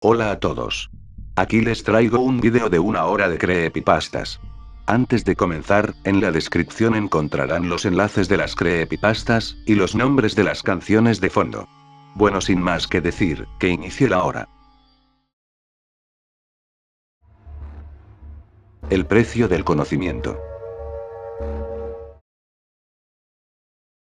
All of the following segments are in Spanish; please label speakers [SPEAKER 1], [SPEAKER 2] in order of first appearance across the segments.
[SPEAKER 1] Hola a todos. Aquí les traigo un vídeo de 1 hora de creepypastas. Antes de comenzar, en la descripción encontrarán los enlaces de las creepypastas, y los nombres de las canciones de fondo. Bueno, sin más que decir, que inicie la hora. El precio del conocimiento.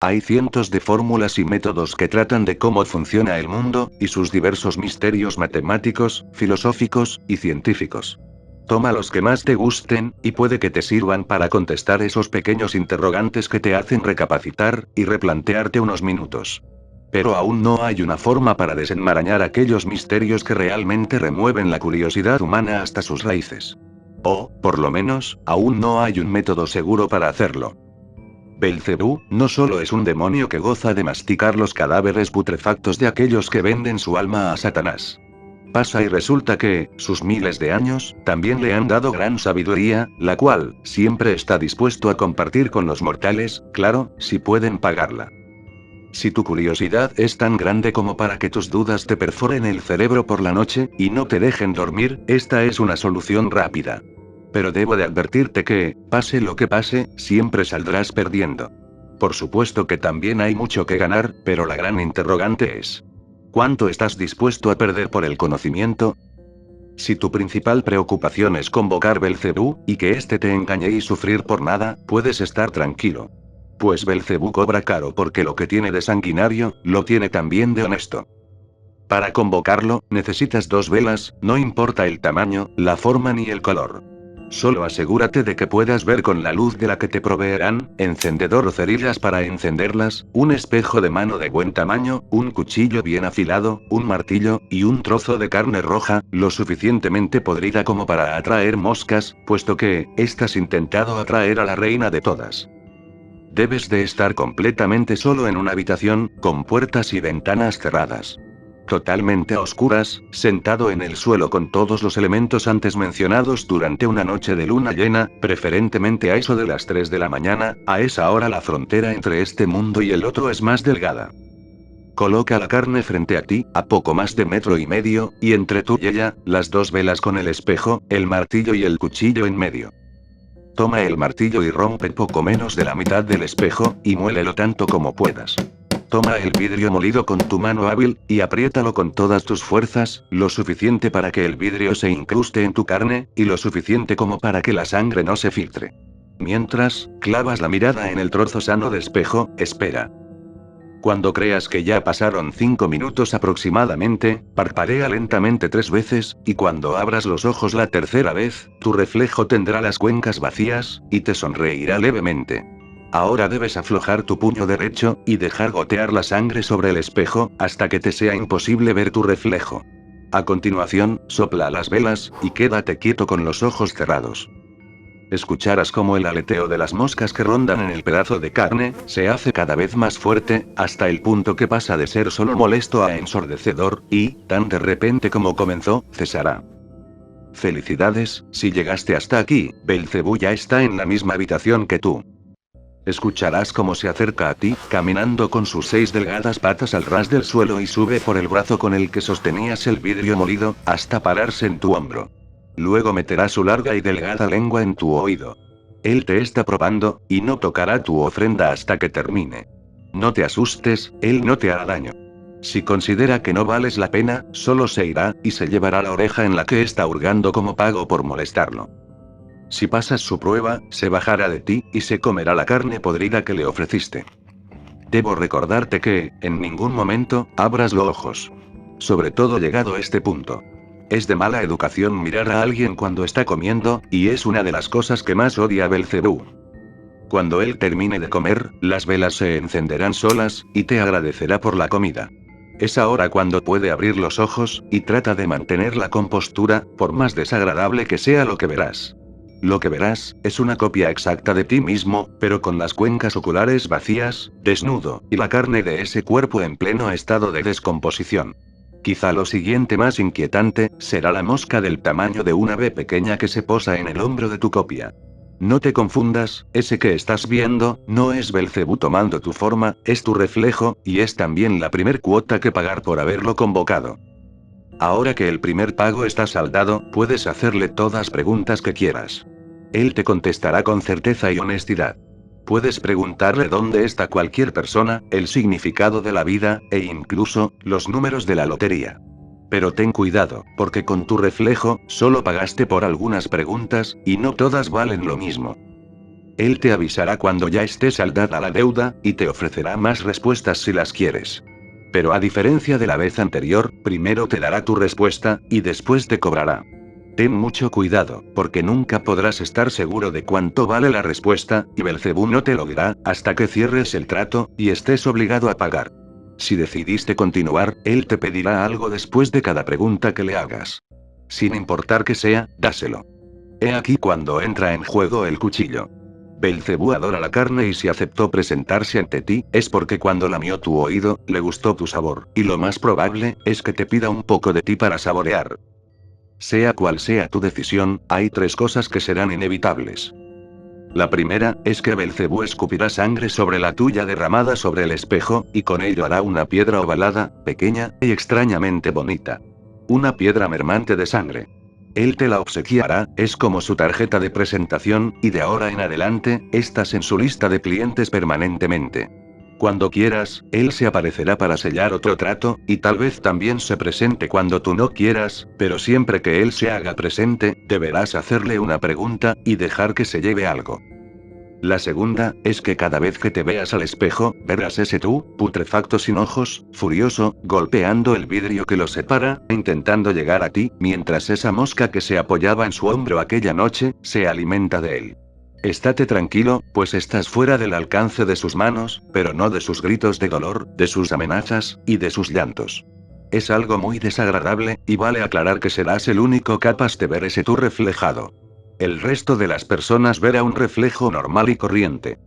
[SPEAKER 1] Hay cientos de fórmulas y métodos que tratan de cómo funciona el mundo, y sus diversos misterios matemáticos, filosóficos, y científicos. Toma los que más te gusten, y puede que te sirvan para contestar esos pequeños interrogantes que te hacen recapacitar, y replantearte unos minutos. Pero aún no hay una forma para desenmarañar aquellos misterios que realmente remueven la curiosidad humana hasta sus raíces. O, por lo menos, aún no hay un método seguro para hacerlo. Belcebú, no solo es un demonio que goza de masticar los cadáveres putrefactos de aquellos que venden su alma a Satanás. Pasa y resulta que, sus miles de años, también le han dado gran sabiduría, la cual, siempre está dispuesto a compartir con los mortales, claro, si pueden pagarla. Si tu curiosidad es tan grande como para que tus dudas te perforen el cerebro por la noche, y no te dejen dormir, esta es una solución rápida. Pero debo de advertirte que, pase lo que pase, siempre saldrás perdiendo. Por supuesto que también hay mucho que ganar, pero la gran interrogante es: ¿cuánto estás dispuesto a perder por el conocimiento? Si tu principal preocupación es convocar Belcebú, y que éste te engañe y sufrir por nada, puedes estar tranquilo. Pues Belcebú cobra caro porque lo que tiene de sanguinario, lo tiene también de honesto. Para convocarlo, necesitas 2 velas, no importa el tamaño, la forma ni el color. Solo asegúrate de que puedas ver con la luz de la que te proveerán, encendedor o cerillas para encenderlas, un espejo de mano de buen tamaño, un cuchillo bien afilado, un martillo, y un trozo de carne roja, lo suficientemente podrida como para atraer moscas, puesto que, estás intentado atraer a la reina de todas. Debes de estar completamente solo en una habitación, con puertas y ventanas cerradas. Totalmente a oscuras, sentado en el suelo con todos los elementos antes mencionados durante una noche de luna llena, preferentemente a eso de las 3 de la mañana, a esa hora la frontera entre este mundo y el otro es más delgada. Coloca la carne frente a ti, a poco más de 1,5 metros, y entre tú y ella, las 2 velas con el espejo, el martillo y el cuchillo en medio. Toma el martillo y rompe poco menos de la mitad del espejo, y muélelo tanto como puedas. Toma el vidrio molido con tu mano hábil, y apriétalo con todas tus fuerzas, lo suficiente para que el vidrio se incruste en tu carne, y lo suficiente como para que la sangre no se filtre. Mientras, clavas la mirada en el trozo sano de espejo, espera. Cuando creas que ya pasaron 5 minutos aproximadamente, parpadea lentamente 3 veces, y cuando abras los ojos la tercera vez, tu reflejo tendrá las cuencas vacías, y te sonreirá levemente. Ahora debes aflojar tu puño derecho, y dejar gotear la sangre sobre el espejo, hasta que te sea imposible ver tu reflejo. A continuación, sopla las velas, y quédate quieto con los ojos cerrados. Escucharás como el aleteo de las moscas que rondan en el pedazo de carne, se hace cada vez más fuerte, hasta el punto que pasa de ser solo molesto a ensordecedor, y, tan de repente como comenzó, cesará. Felicidades, si llegaste hasta aquí, Belcebú ya está en la misma habitación que tú. Escucharás cómo se acerca a ti, caminando con sus 6 delgadas patas al ras del suelo y sube por el brazo con el que sostenías el vidrio molido, hasta pararse en tu hombro. Luego meterá su larga y delgada lengua en tu oído. Él te está probando, y no tocará tu ofrenda hasta que termine. No te asustes, él no te hará daño. Si considera que no vales la pena, solo se irá, y se llevará la oreja en la que está hurgando como pago por molestarlo. Si pasas su prueba, se bajará de ti, y se comerá la carne podrida que le ofreciste. Debo recordarte que, en ningún momento, abras los ojos. Sobre todo llegado a este punto. Es de mala educación mirar a alguien cuando está comiendo, y es una de las cosas que más odia Belcebú. Cuando él termine de comer, las velas se encenderán solas, y te agradecerá por la comida. Es ahora cuando puede abrir los ojos, y trata de mantener la compostura, por más desagradable que sea lo que verás. Lo que verás, es una copia exacta de ti mismo, pero con las cuencas oculares vacías, desnudo, y la carne de ese cuerpo en pleno estado de descomposición. Quizá lo siguiente más inquietante, será la mosca del tamaño de una ave pequeña que se posa en el hombro de tu copia. No te confundas, ese que estás viendo, no es Belcebú tomando tu forma, es tu reflejo, y es también la primer cuota que pagar por haberlo convocado. Ahora que el primer pago está saldado, puedes hacerle todas preguntas que quieras. Él te contestará con certeza y honestidad. Puedes preguntarle dónde está cualquier persona, el significado de la vida, e incluso, los números de la lotería. Pero ten cuidado, porque con tu reflejo, solo pagaste por algunas preguntas, y no todas valen lo mismo. Él te avisará cuando ya esté saldada la deuda, y te ofrecerá más respuestas si las quieres. Pero a diferencia de la vez anterior, primero te dará tu respuesta, y después te cobrará. Ten mucho cuidado, porque nunca podrás estar seguro de cuánto vale la respuesta, y Belcebú no te lo dirá, hasta que cierres el trato, y estés obligado a pagar. Si decidiste continuar, él te pedirá algo después de cada pregunta que le hagas. Sin importar que sea, dáselo. He aquí cuando entra en juego el cuchillo. Belcebú adora la carne y si aceptó presentarse ante ti, es porque cuando lamió tu oído, le gustó tu sabor, y lo más probable, es que te pida un poco de ti para saborear. Sea cual sea tu decisión, hay tres cosas que serán inevitables. La primera, es que Belcebú escupirá sangre sobre la tuya derramada sobre el espejo, y con ello hará una piedra ovalada, pequeña, y extrañamente bonita. Una piedra mermante de sangre. Él te la obsequiará, es como su tarjeta de presentación, y de ahora en adelante, estás en su lista de clientes permanentemente. Cuando quieras, él se aparecerá para sellar otro trato, y tal vez también se presente cuando tú no quieras, pero siempre que él se haga presente, deberás hacerle una pregunta, y dejar que se lleve algo. La segunda, es que cada vez que te veas al espejo, verás ese tú, putrefacto sin ojos, furioso, golpeando el vidrio que lo separa, intentando llegar a ti, mientras esa mosca que se apoyaba en su hombro aquella noche, se alimenta de él. Estate tranquilo, pues estás fuera del alcance de sus manos, pero no de sus gritos de dolor, de sus amenazas, y de sus llantos. Es algo muy desagradable, y vale aclarar que serás el único capaz de ver ese tú reflejado. El resto de las personas verá un reflejo normal y corriente.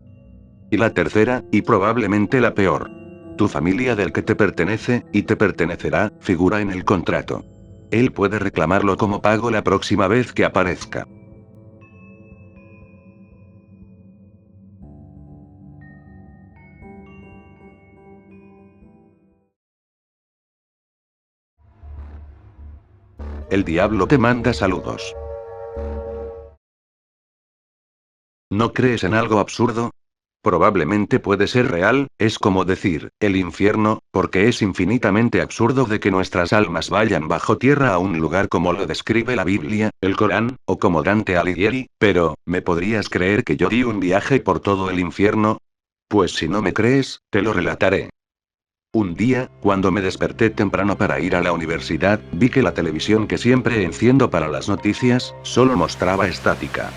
[SPEAKER 1] Y la tercera, y probablemente la peor. Tu familia del que te pertenece, y te pertenecerá, figura en el contrato. Él puede reclamarlo como pago la próxima vez que aparezca. El diablo te manda saludos. ¿No crees en algo absurdo? Probablemente puede ser real, es como decir, el infierno, porque es infinitamente absurdo de que nuestras almas vayan bajo tierra a un lugar como lo describe la Biblia, el Corán, o como Dante Alighieri, pero, ¿me podrías creer que yo di un viaje por todo el infierno? Pues si no me crees, te lo relataré. Un día, cuando me desperté temprano para ir a la universidad, vi que la televisión que siempre enciendo para las noticias, solo mostraba estática.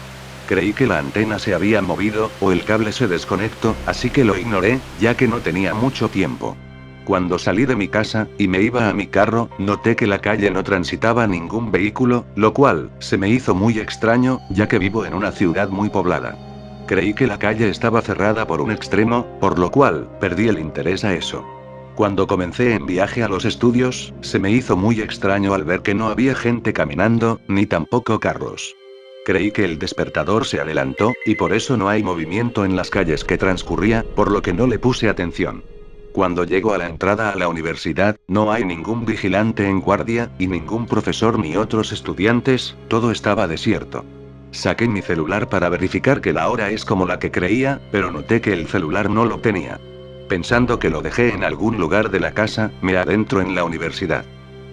[SPEAKER 1] Creí que la antena se había movido, o el cable se desconectó, así que lo ignoré, ya que no tenía mucho tiempo. Cuando salí de mi casa, y me iba a mi carro, noté que la calle no transitaba ningún vehículo, lo cual, se me hizo muy extraño, ya que vivo en una ciudad muy poblada. Creí que la calle estaba cerrada por un extremo, por lo cual, perdí el interés a eso. Cuando comencé en viaje a los estudios, se me hizo muy extraño al ver que no había gente caminando, ni tampoco carros. Creí que el despertador se adelantó, y por eso no hay movimiento en las calles que transcurría, por lo que no le puse atención. Cuando llego a la entrada a la universidad, no hay ningún vigilante en guardia, y ningún profesor ni otros estudiantes, todo estaba desierto. Saqué mi celular para verificar que la hora es como la que creía, pero noté que el celular no lo tenía. Pensando que lo dejé en algún lugar de la casa, me adentro en la universidad.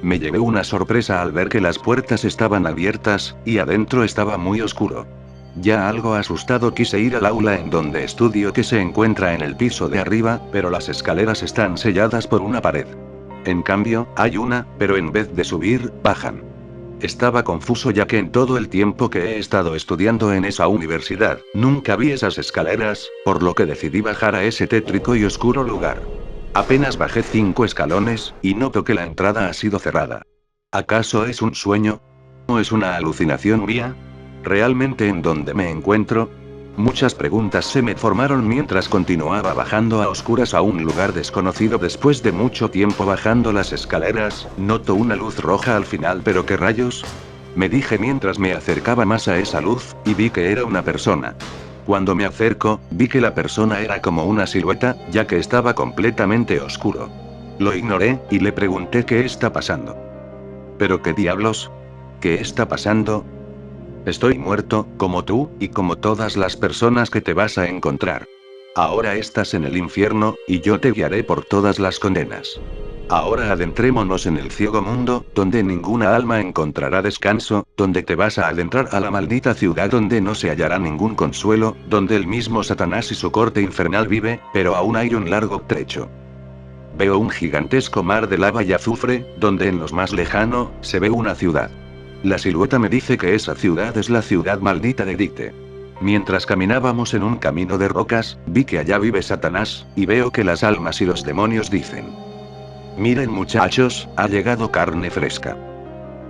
[SPEAKER 1] Me llevé una sorpresa al ver que las puertas estaban abiertas, y adentro estaba muy oscuro. Ya algo asustado quise ir al aula en donde estudio que se encuentra en el piso de arriba, pero las escaleras están selladas por una pared. En cambio, hay una, pero en vez de subir, bajan. Estaba confuso ya que en todo el tiempo que he estado estudiando en esa universidad, nunca vi esas escaleras, por lo que decidí bajar a ese tétrico y oscuro lugar. Apenas bajé 5 escalones, y noto que la entrada ha sido cerrada. ¿Acaso es un sueño? ¿O es una alucinación mía? ¿Realmente en donde me encuentro? Muchas preguntas se me formaron mientras continuaba bajando a oscuras a un lugar desconocido. Después de mucho tiempo bajando las escaleras, noto una luz roja al final. ¿Pero qué rayos? Me dije mientras me acercaba más a esa luz, y vi que era una persona. Cuando me acerco, vi que la persona era como una silueta, ya que estaba completamente oscuro. Lo ignoré, y le pregunté qué está pasando. ¿Pero qué diablos? ¿Qué está pasando? Estoy muerto, como tú, y como todas las personas que te vas a encontrar. Ahora estás en el infierno, y yo te guiaré por todas las condenas. Ahora adentrémonos en el ciego mundo, donde ninguna alma encontrará descanso, donde te vas a adentrar a la maldita ciudad donde no se hallará ningún consuelo, donde el mismo Satanás y su corte infernal vive, pero aún hay un largo trecho. Veo un gigantesco mar de lava y azufre, donde en lo más lejano, se ve una ciudad. La silueta me dice que esa ciudad es la ciudad maldita de Dicte. Mientras caminábamos en un camino de rocas, vi que allá vive Satanás, y veo que las almas y los demonios dicen: miren muchachos, ha llegado carne fresca.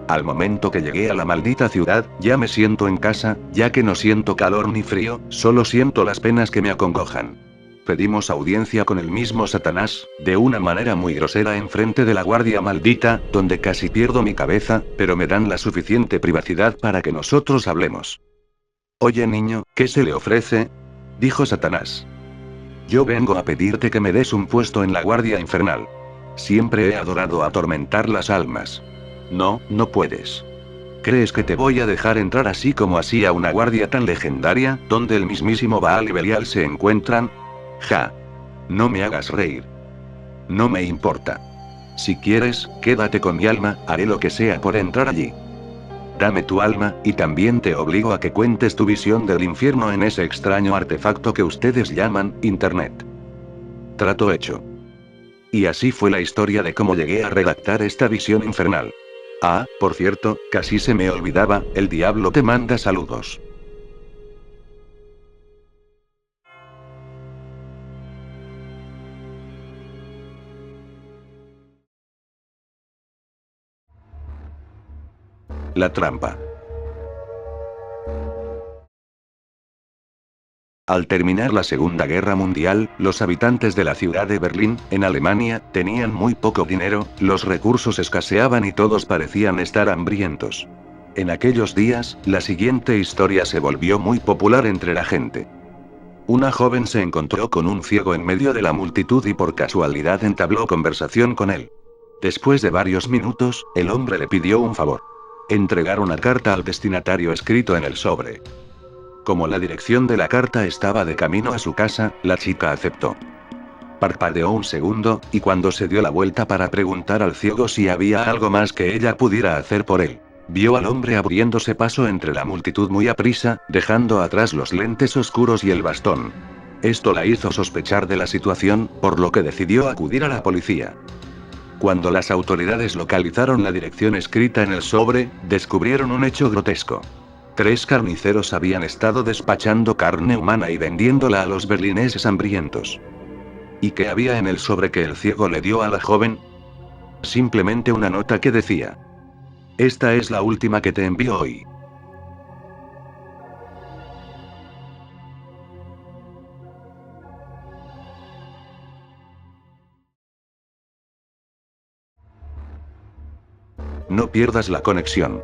[SPEAKER 1] Al momento que llegué a la maldita ciudad, ya me siento en casa, ya que no siento calor ni frío, solo siento las penas que me acongojan. Pedimos audiencia con el mismo Satanás, de una manera muy grosera enfrente de la guardia maldita, donde casi pierdo mi cabeza, pero me dan la suficiente privacidad para que nosotros hablemos. Oye niño, ¿qué se le ofrece? Dijo Satanás. Yo vengo a pedirte que me des un puesto en la guardia infernal. Siempre he adorado atormentar las almas. No, no puedes. ¿Crees que te voy a dejar entrar así como así a una guardia tan legendaria, donde el mismísimo Baal y Belial se encuentran? Ja. No me hagas reír. No me importa. Si quieres, quédate con mi alma, haré lo que sea por entrar allí. Dame tu alma, y también te obligo a que cuentes tu visión del infierno en ese extraño artefacto que ustedes llaman Internet. Trato hecho. Y así fue la historia de cómo llegué a redactar esta visión infernal. Ah, por cierto, casi se me olvidaba, el diablo te manda saludos. La trampa. Al terminar la Segunda Guerra Mundial, los habitantes de la ciudad de Berlín, en Alemania, tenían muy poco dinero, los recursos escaseaban y todos parecían estar hambrientos. En aquellos días, la siguiente historia se volvió muy popular entre la gente. Una joven se encontró con un ciego en medio de la multitud y por casualidad entabló conversación con él. Después de varios minutos, el hombre le pidió un favor: entregar una carta al destinatario escrito en el sobre. Como la dirección de la carta estaba de camino a su casa, la chica aceptó. Parpadeó un segundo, y cuando se dio la vuelta para preguntar al ciego si había algo más que ella pudiera hacer por él, vio al hombre abriéndose paso entre la multitud muy aprisa, dejando atrás los lentes oscuros y el bastón. Esto la hizo sospechar de la situación, por lo que decidió acudir a la policía. Cuando las autoridades localizaron la dirección escrita en el sobre, descubrieron un hecho grotesco. 3 carniceros habían estado despachando carne humana y vendiéndola a los berlineses hambrientos. ¿Y qué había en el sobre que el ciego le dio a la joven? Simplemente una nota que decía: esta es la última que te envío hoy. No pierdas la conexión.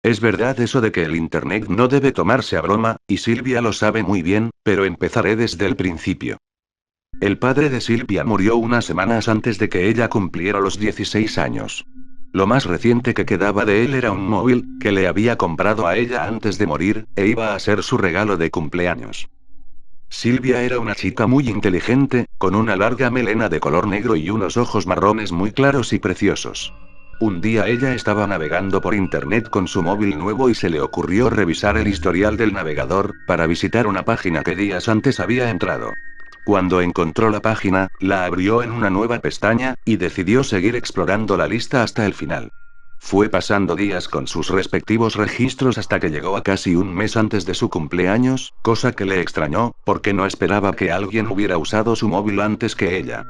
[SPEAKER 1] Es verdad eso de que el Internet no debe tomarse a broma, y Silvia lo sabe muy bien, pero empezaré desde el principio. El padre de Silvia murió unas semanas antes de que ella cumpliera los 16 años. Lo más reciente que quedaba de él era un móvil, que le había comprado a ella antes de morir, e iba a ser su regalo de cumpleaños. Silvia era una chica muy inteligente, con una larga melena de color negro y unos ojos marrones muy claros y preciosos. Un día ella estaba navegando por internet con su móvil nuevo y se le ocurrió revisar el historial del navegador, para visitar una página que días antes había entrado. Cuando encontró la página, la abrió en una nueva pestaña, y decidió seguir explorando la lista hasta el final. Fue pasando días con sus respectivos registros hasta que llegó a casi un mes antes de su cumpleaños, cosa que le extrañó, porque no esperaba que alguien hubiera usado su móvil antes que ella.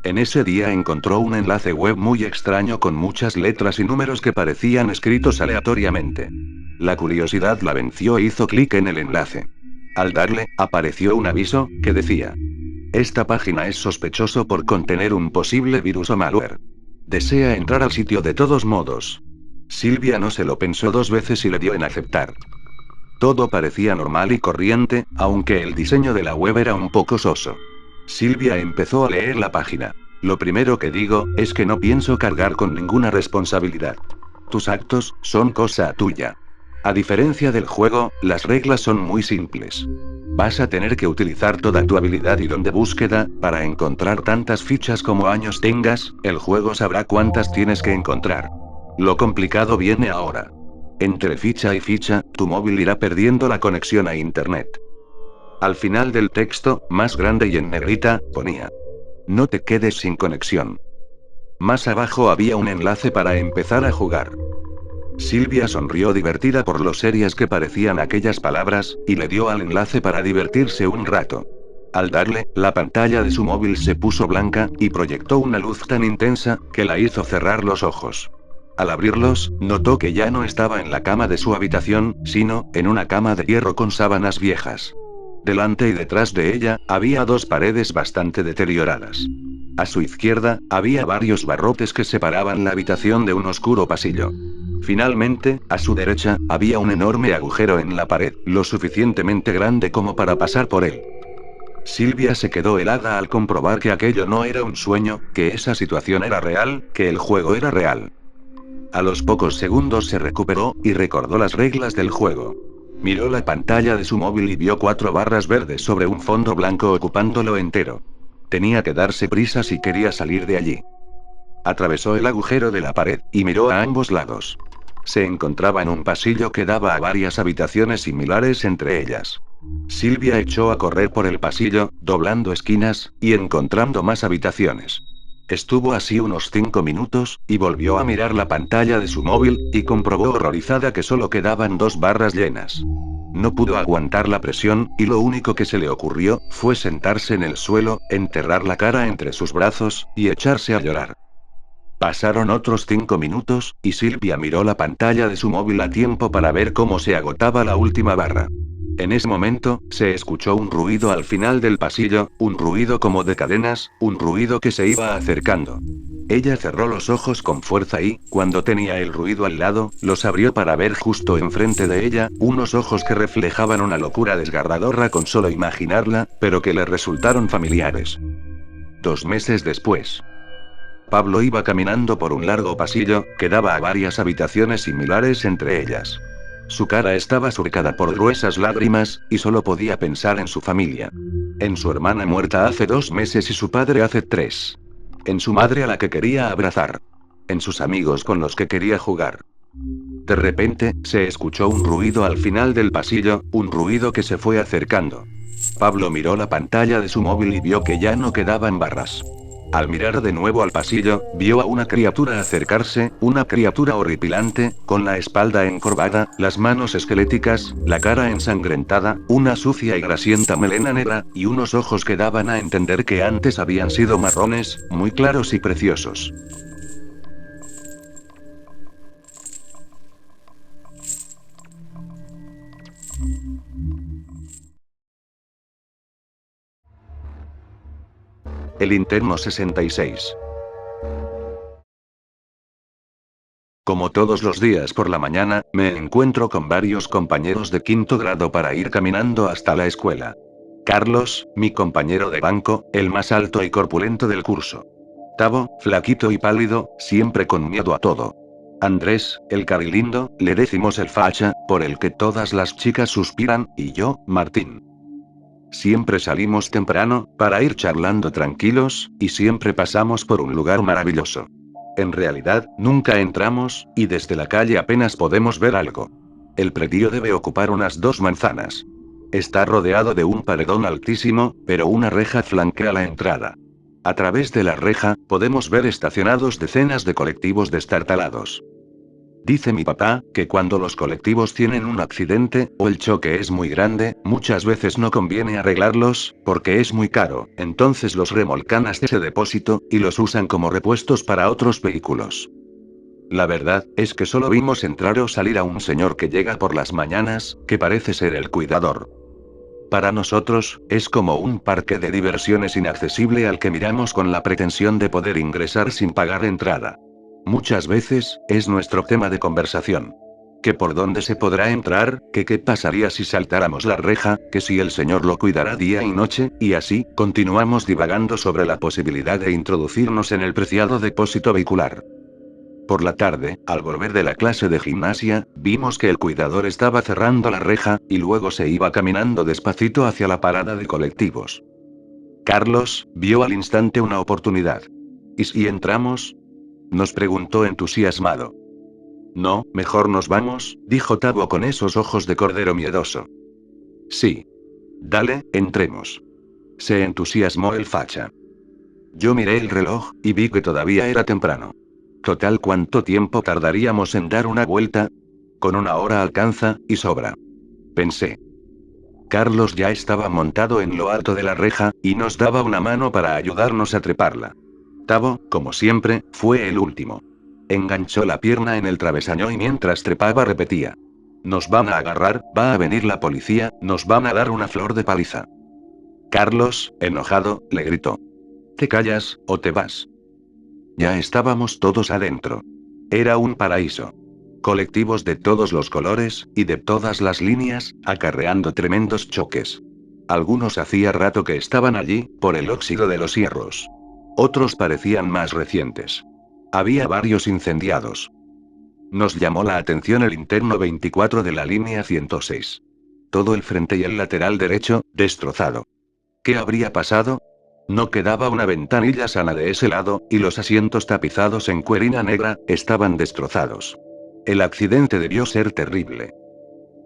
[SPEAKER 1] En ese día encontró un enlace web muy extraño con muchas letras y números que parecían escritos aleatoriamente. La curiosidad la venció e hizo clic en el enlace. Al darle, apareció un aviso, que decía: esta página es sospechoso por contener un posible virus o malware. ¿Desea entrar al sitio de todos modos? Silvia no se lo pensó 2 veces y le dio en aceptar. Todo parecía normal y corriente, aunque el diseño de la web era un poco soso. Silvia empezó a leer la página. Lo primero que digo, es que no pienso cargar con ninguna responsabilidad. Tus actos, son cosa tuya. A diferencia del juego, las reglas son muy simples. Vas a tener que utilizar toda tu habilidad y don de búsqueda, para encontrar tantas fichas como años tengas, el juego sabrá cuántas tienes que encontrar. Lo complicado viene ahora. Entre ficha y ficha, tu móvil irá perdiendo la conexión a internet. Al final del texto, más grande y en negrita, ponía: no te quedes sin conexión. Más abajo había un enlace para empezar a jugar. Silvia sonrió divertida por lo serias que parecían aquellas palabras, y le dio al enlace para divertirse un rato. Al darle, la pantalla de su móvil se puso blanca, y proyectó una luz tan intensa, que la hizo cerrar los ojos. Al abrirlos, notó que ya no estaba en la cama de su habitación, sino, en una cama de hierro con sábanas viejas. Delante y detrás de ella, había dos paredes bastante deterioradas. A su izquierda, había varios barrotes que separaban la habitación de un oscuro pasillo. Finalmente, a su derecha, había un enorme agujero en la pared, lo suficientemente grande como para pasar por él. Silvia se quedó helada al comprobar que aquello no era un sueño, que esa situación era real, que el juego era real. A los pocos segundos se recuperó, y recordó las reglas del juego. Miró la pantalla de su móvil y vio 4 barras verdes sobre un fondo blanco ocupándolo entero. Tenía que darse prisa si quería salir de allí. Atravesó el agujero de la pared, y miró a ambos lados. Se encontraba en un pasillo que daba a varias habitaciones similares entre ellas. Silvia echó a correr por el pasillo, doblando esquinas, y encontrando más habitaciones. Estuvo así unos 5 minutos, y volvió a mirar la pantalla de su móvil, y comprobó horrorizada que solo quedaban 2 barras llenas. No pudo aguantar la presión, y lo único que se le ocurrió, fue sentarse en el suelo, enterrar la cara entre sus brazos, y echarse a llorar. Pasaron otros 5 minutos, y Silvia miró la pantalla de su móvil a tiempo para ver cómo se agotaba la última barra. En ese momento, se escuchó un ruido al final del pasillo, un ruido como de cadenas, un ruido que se iba acercando. Ella cerró los ojos con fuerza y, cuando tenía el ruido al lado, los abrió para ver justo enfrente de ella, unos ojos que reflejaban una locura desgarradora con solo imaginarla, pero que le resultaron familiares. 2 meses después. Pablo iba caminando por un largo pasillo, que daba a varias habitaciones similares entre ellas. Su cara estaba surcada por gruesas lágrimas, y solo podía pensar en su familia. En su hermana muerta hace 2 meses y su padre hace 3. En su madre a la que quería abrazar. En sus amigos con los que quería jugar. De repente, se escuchó un ruido al final del pasillo, un ruido que se fue acercando. Pablo miró la pantalla de su móvil y vio que ya no quedaban barras. Al mirar de nuevo al pasillo, vio a una criatura acercarse, una criatura horripilante, con la espalda encorvada, las manos esqueléticas, la cara ensangrentada, una sucia y grasienta melena negra, y unos ojos que daban a entender que antes habían sido marrones, muy claros y preciosos. El interno 66. Como todos los días por la mañana, me encuentro con varios compañeros de 5º grado para ir caminando hasta la escuela. Carlos, mi compañero de banco, el más alto y corpulento del curso. Tavo, flaquito y pálido, siempre con miedo a todo. Andrés, el carilindo, le decimos el facha, por el que todas las chicas suspiran, y yo, Martín. Siempre salimos temprano, para ir charlando tranquilos, y siempre pasamos por un lugar maravilloso. En realidad, nunca entramos, y desde la calle apenas podemos ver algo. El predio debe ocupar unas 2 manzanas. Está rodeado de un paredón altísimo, pero una reja flanquea la entrada. A través de la reja, podemos ver estacionados decenas de colectivos destartalados. Dice mi papá, que cuando los colectivos tienen un accidente, o el choque es muy grande, muchas veces no conviene arreglarlos, porque es muy caro, entonces los remolcan hasta ese depósito, y los usan como repuestos para otros vehículos. La verdad, es que solo vimos entrar o salir a un señor que llega por las mañanas, que parece ser el cuidador. Para nosotros, es como un parque de diversiones inaccesible al que miramos con la pretensión de poder ingresar sin pagar entrada. Muchas veces, es nuestro tema de conversación. ¿Que por dónde se podrá entrar? ¿Que qué pasaría si saltáramos la reja? ¿Que si el señor lo cuidará día y noche? Y así, continuamos divagando sobre la posibilidad de introducirnos en el preciado depósito vehicular. Por la tarde, al volver de la clase de gimnasia, vimos que el cuidador estaba cerrando la reja, y luego se iba caminando despacito hacia la parada de colectivos. Carlos vio al instante una oportunidad. ¿Y si entramos? Nos preguntó entusiasmado. No, mejor nos vamos, dijo Tabo con esos ojos de cordero miedoso. Sí. Dale, entremos. Se entusiasmó el facha. Yo miré el reloj, y vi que todavía era temprano. Total, ¿cuánto tiempo tardaríamos en dar una vuelta? Con 1 hora alcanza, y sobra. Pensé. Carlos ya estaba montado en lo alto de la reja, y nos daba una mano para ayudarnos a treparla. Tabo, como siempre, fue el último. Enganchó la pierna en el travesaño y mientras trepaba repetía. Nos van a agarrar, va a venir la policía, nos van a dar una flor de paliza. Carlos, enojado, le gritó. ¿Te callas, o te vas? Ya estábamos todos adentro. Era un paraíso. Colectivos de todos los colores, y de todas las líneas, acarreando tremendos choques. Algunos hacía rato que estaban allí, por el óxido de los hierros. Otros parecían más recientes. Había varios incendiados. Nos llamó la atención el interno 24 de la línea 106. Todo el frente y el lateral derecho, destrozado. ¿Qué habría pasado? No quedaba una ventanilla sana de ese lado, y los asientos tapizados en cuerina negra, estaban destrozados. El accidente debió ser terrible.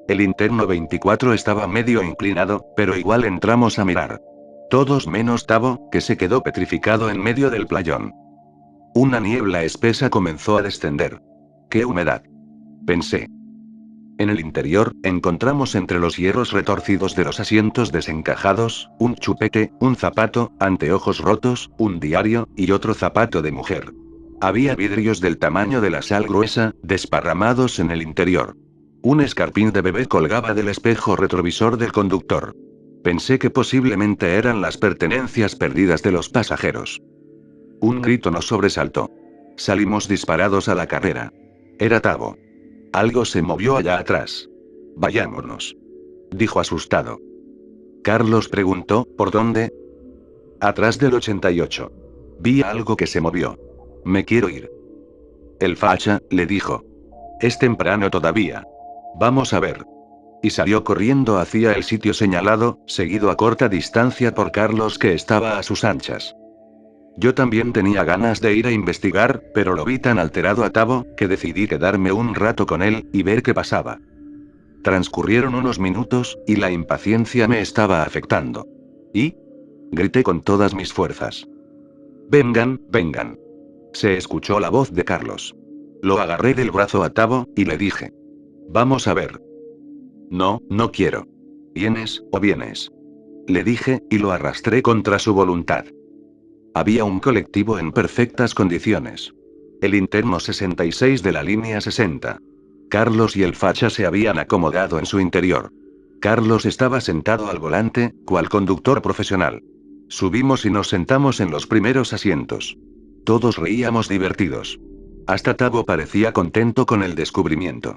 [SPEAKER 1] El interno 24 estaba medio inclinado, pero igual entramos a mirar. Todos menos Tabo, que se quedó petrificado en medio del playón. Una niebla espesa comenzó a descender. ¡Qué humedad! Pensé. En el interior, encontramos entre los hierros retorcidos de los asientos desencajados, un chupete, un zapato, anteojos rotos, un diario, y otro zapato de mujer. Había vidrios del tamaño de la sal gruesa, desparramados en el interior. Un escarpín de bebé colgaba del espejo retrovisor del conductor. Pensé que posiblemente eran las pertenencias perdidas de los pasajeros. Un grito nos sobresaltó. Salimos disparados a la carrera. Era Tabo. Algo se movió allá atrás. Vayámonos. Dijo asustado. Carlos preguntó, ¿por dónde? Atrás del 88. Vi algo que se movió. Me quiero ir. El facha, le dijo. Es temprano todavía. Vamos a ver. Y salió corriendo hacia el sitio señalado, seguido a corta distancia por Carlos que estaba a sus anchas. Yo también tenía ganas de ir a investigar, pero lo vi tan alterado a Tabo, que decidí quedarme un rato con él, y ver qué pasaba. Transcurrieron unos minutos, y la impaciencia me estaba afectando. ¿Y? Grité con todas mis fuerzas. Vengan, vengan. Se escuchó la voz de Carlos. Lo agarré del brazo a Tabo, y le dije. Vamos a ver. No, no quiero. ¿Vienes, o vienes? Le dije, y lo arrastré contra su voluntad. Había un colectivo en perfectas condiciones. El interno 66 de la línea 60. Carlos y el facha se habían acomodado en su interior. Carlos estaba sentado al volante, cual conductor profesional. Subimos y nos sentamos en los primeros asientos. Todos reíamos divertidos. Hasta Tabo parecía contento con el descubrimiento.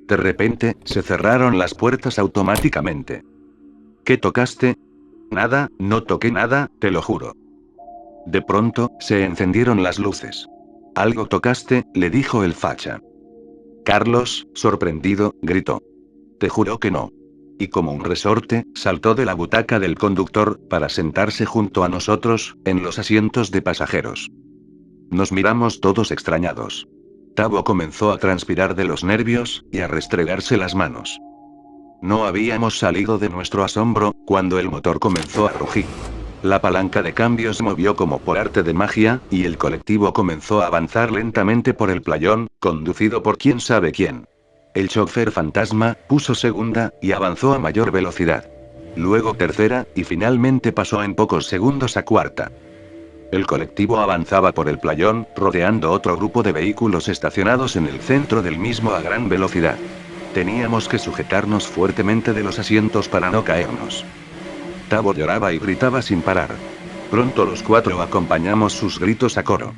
[SPEAKER 1] De repente, se cerraron las puertas automáticamente. ¿Qué tocaste? Nada, no toqué nada, te lo juro. De pronto, se encendieron las luces. Algo tocaste, le dijo el facha. Carlos, sorprendido, gritó. Te juro que no. Y como un resorte, saltó de la butaca del conductor, para sentarse junto a nosotros, en los asientos de pasajeros. Nos miramos todos extrañados. Tabo comenzó a transpirar de los nervios, y a restregarse las manos. No habíamos salido de nuestro asombro, cuando el motor comenzó a rugir. La palanca de cambio se movió como por arte de magia, y el colectivo comenzó a avanzar lentamente por el playón, conducido por quién sabe quién. El chofer fantasma puso segunda, y avanzó a mayor velocidad. Luego tercera, y finalmente pasó en pocos segundos a cuarta. El colectivo avanzaba por el playón, rodeando otro grupo de vehículos estacionados en el centro del mismo a gran velocidad. Teníamos que sujetarnos fuertemente de los asientos para no caernos. Tabo lloraba y gritaba sin parar. Pronto los cuatro acompañamos sus gritos a coro.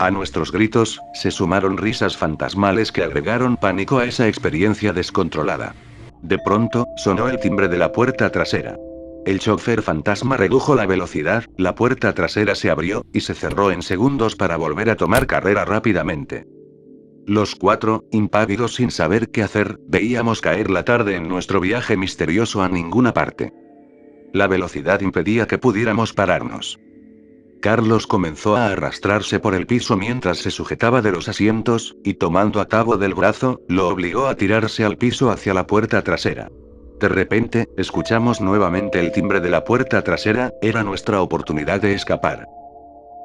[SPEAKER 1] A nuestros gritos, se sumaron risas fantasmales que agregaron pánico a esa experiencia descontrolada. De pronto, sonó el timbre de la puerta trasera. El chofer fantasma redujo la velocidad, la puerta trasera se abrió, y se cerró en segundos para volver a tomar carrera rápidamente. Los cuatro, impávidos sin saber qué hacer, veíamos caer la tarde en nuestro viaje misterioso a ninguna parte. La velocidad impedía que pudiéramos pararnos. Carlos comenzó a arrastrarse por el piso mientras se sujetaba de los asientos, y tomando a Tavo del brazo, lo obligó a tirarse al piso hacia la puerta trasera. De repente, escuchamos nuevamente el timbre de la puerta trasera, era nuestra oportunidad de escapar.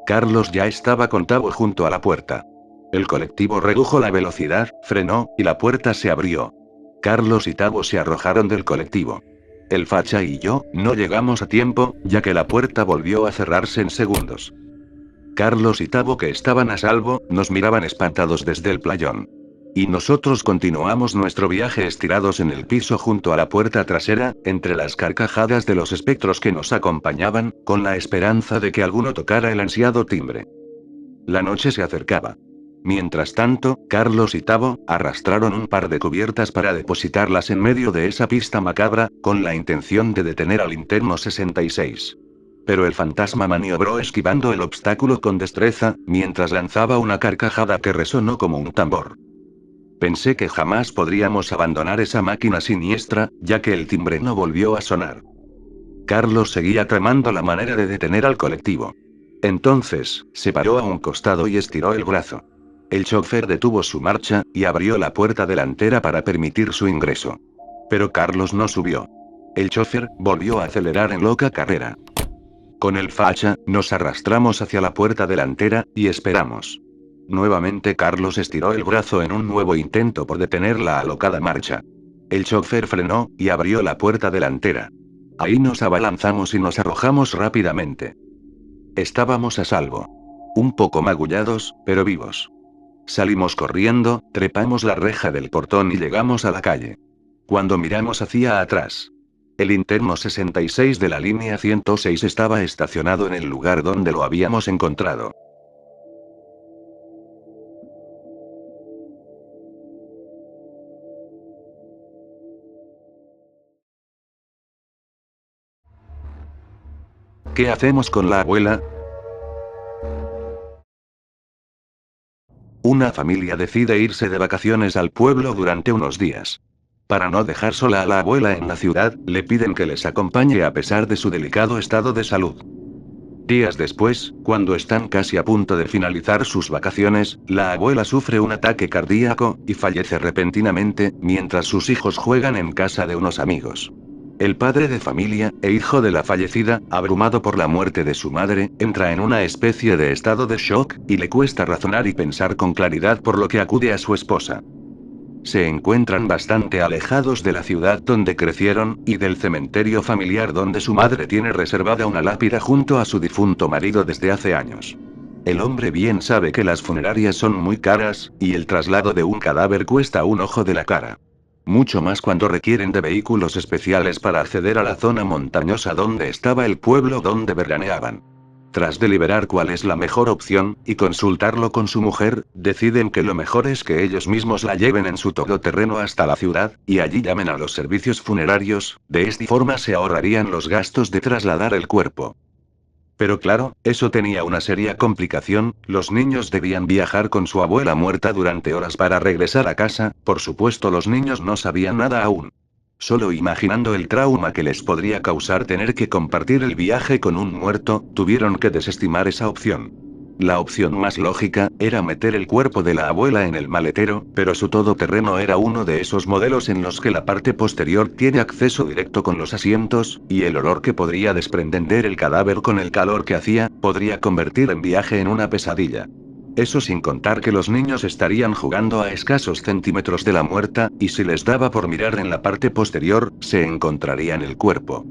[SPEAKER 1] Carlos ya estaba con Tavo junto a la puerta. El colectivo redujo la velocidad, frenó, y la puerta se abrió. Carlos y Tavo se arrojaron del colectivo. El facha y yo, no llegamos a tiempo, ya que la puerta volvió a cerrarse en segundos. Carlos y Tavo, que estaban a salvo, nos miraban espantados desde el playón. Y nosotros continuamos nuestro viaje estirados en el piso junto a la puerta trasera, entre las carcajadas de los espectros que nos acompañaban, con la esperanza de que alguno tocara el ansiado timbre. La noche se acercaba. Mientras tanto, Carlos y Tavo arrastraron un par de cubiertas para depositarlas en medio de esa pista macabra, con la intención de detener al interno 66. Pero el fantasma maniobró esquivando el obstáculo con destreza, mientras lanzaba una carcajada que resonó como un tambor. Pensé que jamás podríamos abandonar esa máquina siniestra, ya que el timbre no volvió a sonar. Carlos seguía tramando la manera de detener al colectivo. Entonces, se paró a un costado y estiró el brazo. El chofer detuvo su marcha, y abrió la puerta delantera para permitir su ingreso. Pero Carlos no subió. El chofer volvió a acelerar en loca carrera. Con el facha, nos arrastramos hacia la puerta delantera, y esperamos. Nuevamente Carlos estiró el brazo en un nuevo intento por detener la alocada marcha. El chofer frenó, y abrió la puerta delantera. Ahí nos abalanzamos y nos arrojamos rápidamente. Estábamos a salvo. Un poco magullados, pero vivos. Salimos corriendo, trepamos la reja del portón y llegamos a la calle. Cuando miramos hacia atrás, el interno 66 de la línea 106 estaba estacionado en el lugar donde lo habíamos encontrado. ¿Qué hacemos con la abuela? Una familia decide irse de vacaciones al pueblo durante unos días. Para no dejar sola a la abuela en la ciudad, le piden que les acompañe a pesar de su delicado estado de salud. Días después, cuando están casi a punto de finalizar sus vacaciones, la abuela sufre un ataque cardíaco, y fallece repentinamente, mientras sus hijos juegan en casa de unos amigos. El padre de familia, e hijo de la fallecida, abrumado por la muerte de su madre, entra en una especie de estado de shock, y le cuesta razonar y pensar con claridad, por lo que acude a su esposa. Se encuentran bastante alejados de la ciudad donde crecieron, y del cementerio familiar donde su madre tiene reservada una lápida junto a su difunto marido desde hace años. El hombre bien sabe que las funerarias son muy caras, y el traslado de un cadáver cuesta un ojo de la cara. Mucho más cuando requieren de vehículos especiales para acceder a la zona montañosa donde estaba el pueblo donde veraneaban. Tras deliberar cuál es la mejor opción, y consultarlo con su mujer, deciden que lo mejor es que ellos mismos la lleven en su todoterreno hasta la ciudad, y allí llamen a los servicios funerarios, de esta forma se ahorrarían los gastos de trasladar el cuerpo. Pero claro, eso tenía una seria complicación, los niños debían viajar con su abuela muerta durante horas para regresar a casa, por supuesto los niños no sabían nada aún. Solo imaginando el trauma que les podría causar tener que compartir el viaje con un muerto, tuvieron que desestimar esa opción. La opción más lógica, era meter el cuerpo de la abuela en el maletero, pero su todoterreno era uno de esos modelos en los que la parte posterior tiene acceso directo con los asientos, y el olor que podría desprender el cadáver con el calor que hacía, podría convertir el viaje en una pesadilla. Eso sin contar que los niños estarían jugando a escasos centímetros de la muerta, y si les daba por mirar en la parte posterior, se encontrarían el cuerpo.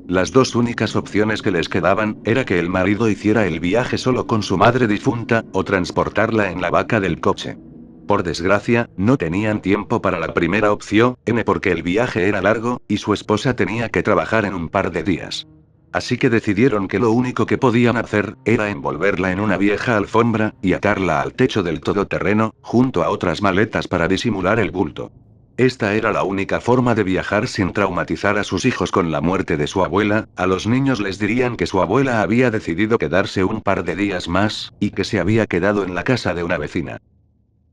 [SPEAKER 1] Las dos únicas opciones que les quedaban, era que el marido hiciera el viaje solo con su madre difunta, o transportarla en la vaca del coche. Por desgracia, no tenían tiempo para la primera opción, porque el viaje era largo, y su esposa tenía que trabajar en un par de días. Así que decidieron que lo único que podían hacer, era envolverla en una vieja alfombra, y atarla al techo del todoterreno, junto a otras maletas para disimular el bulto. Esta era la única forma de viajar sin traumatizar a sus hijos con la muerte de su abuela. A los niños les dirían que su abuela había decidido quedarse un par de días más, y que se había quedado en la casa de una vecina.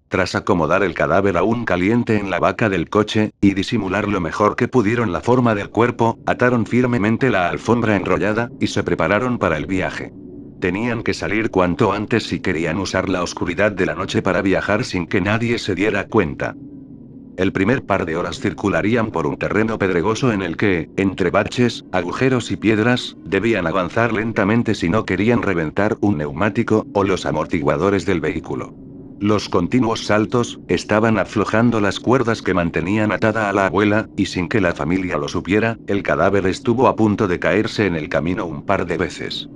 [SPEAKER 1] Tras acomodar el cadáver aún caliente en la vaca del coche, y disimular lo mejor que pudieron la forma del cuerpo, ataron firmemente la alfombra enrollada, y se prepararon para el viaje. Tenían que salir cuanto antes si querían usar la oscuridad de la noche para viajar sin que nadie se diera cuenta. El primer par de horas circularían por un terreno pedregoso en el que, entre baches, agujeros y piedras, debían avanzar lentamente si no querían reventar un neumático, o los amortiguadores del vehículo. Los continuos saltos, estaban aflojando las cuerdas que mantenían atada a la abuela, y sin que la familia lo supiera, el cadáver estuvo a punto de caerse en el camino un par de veces.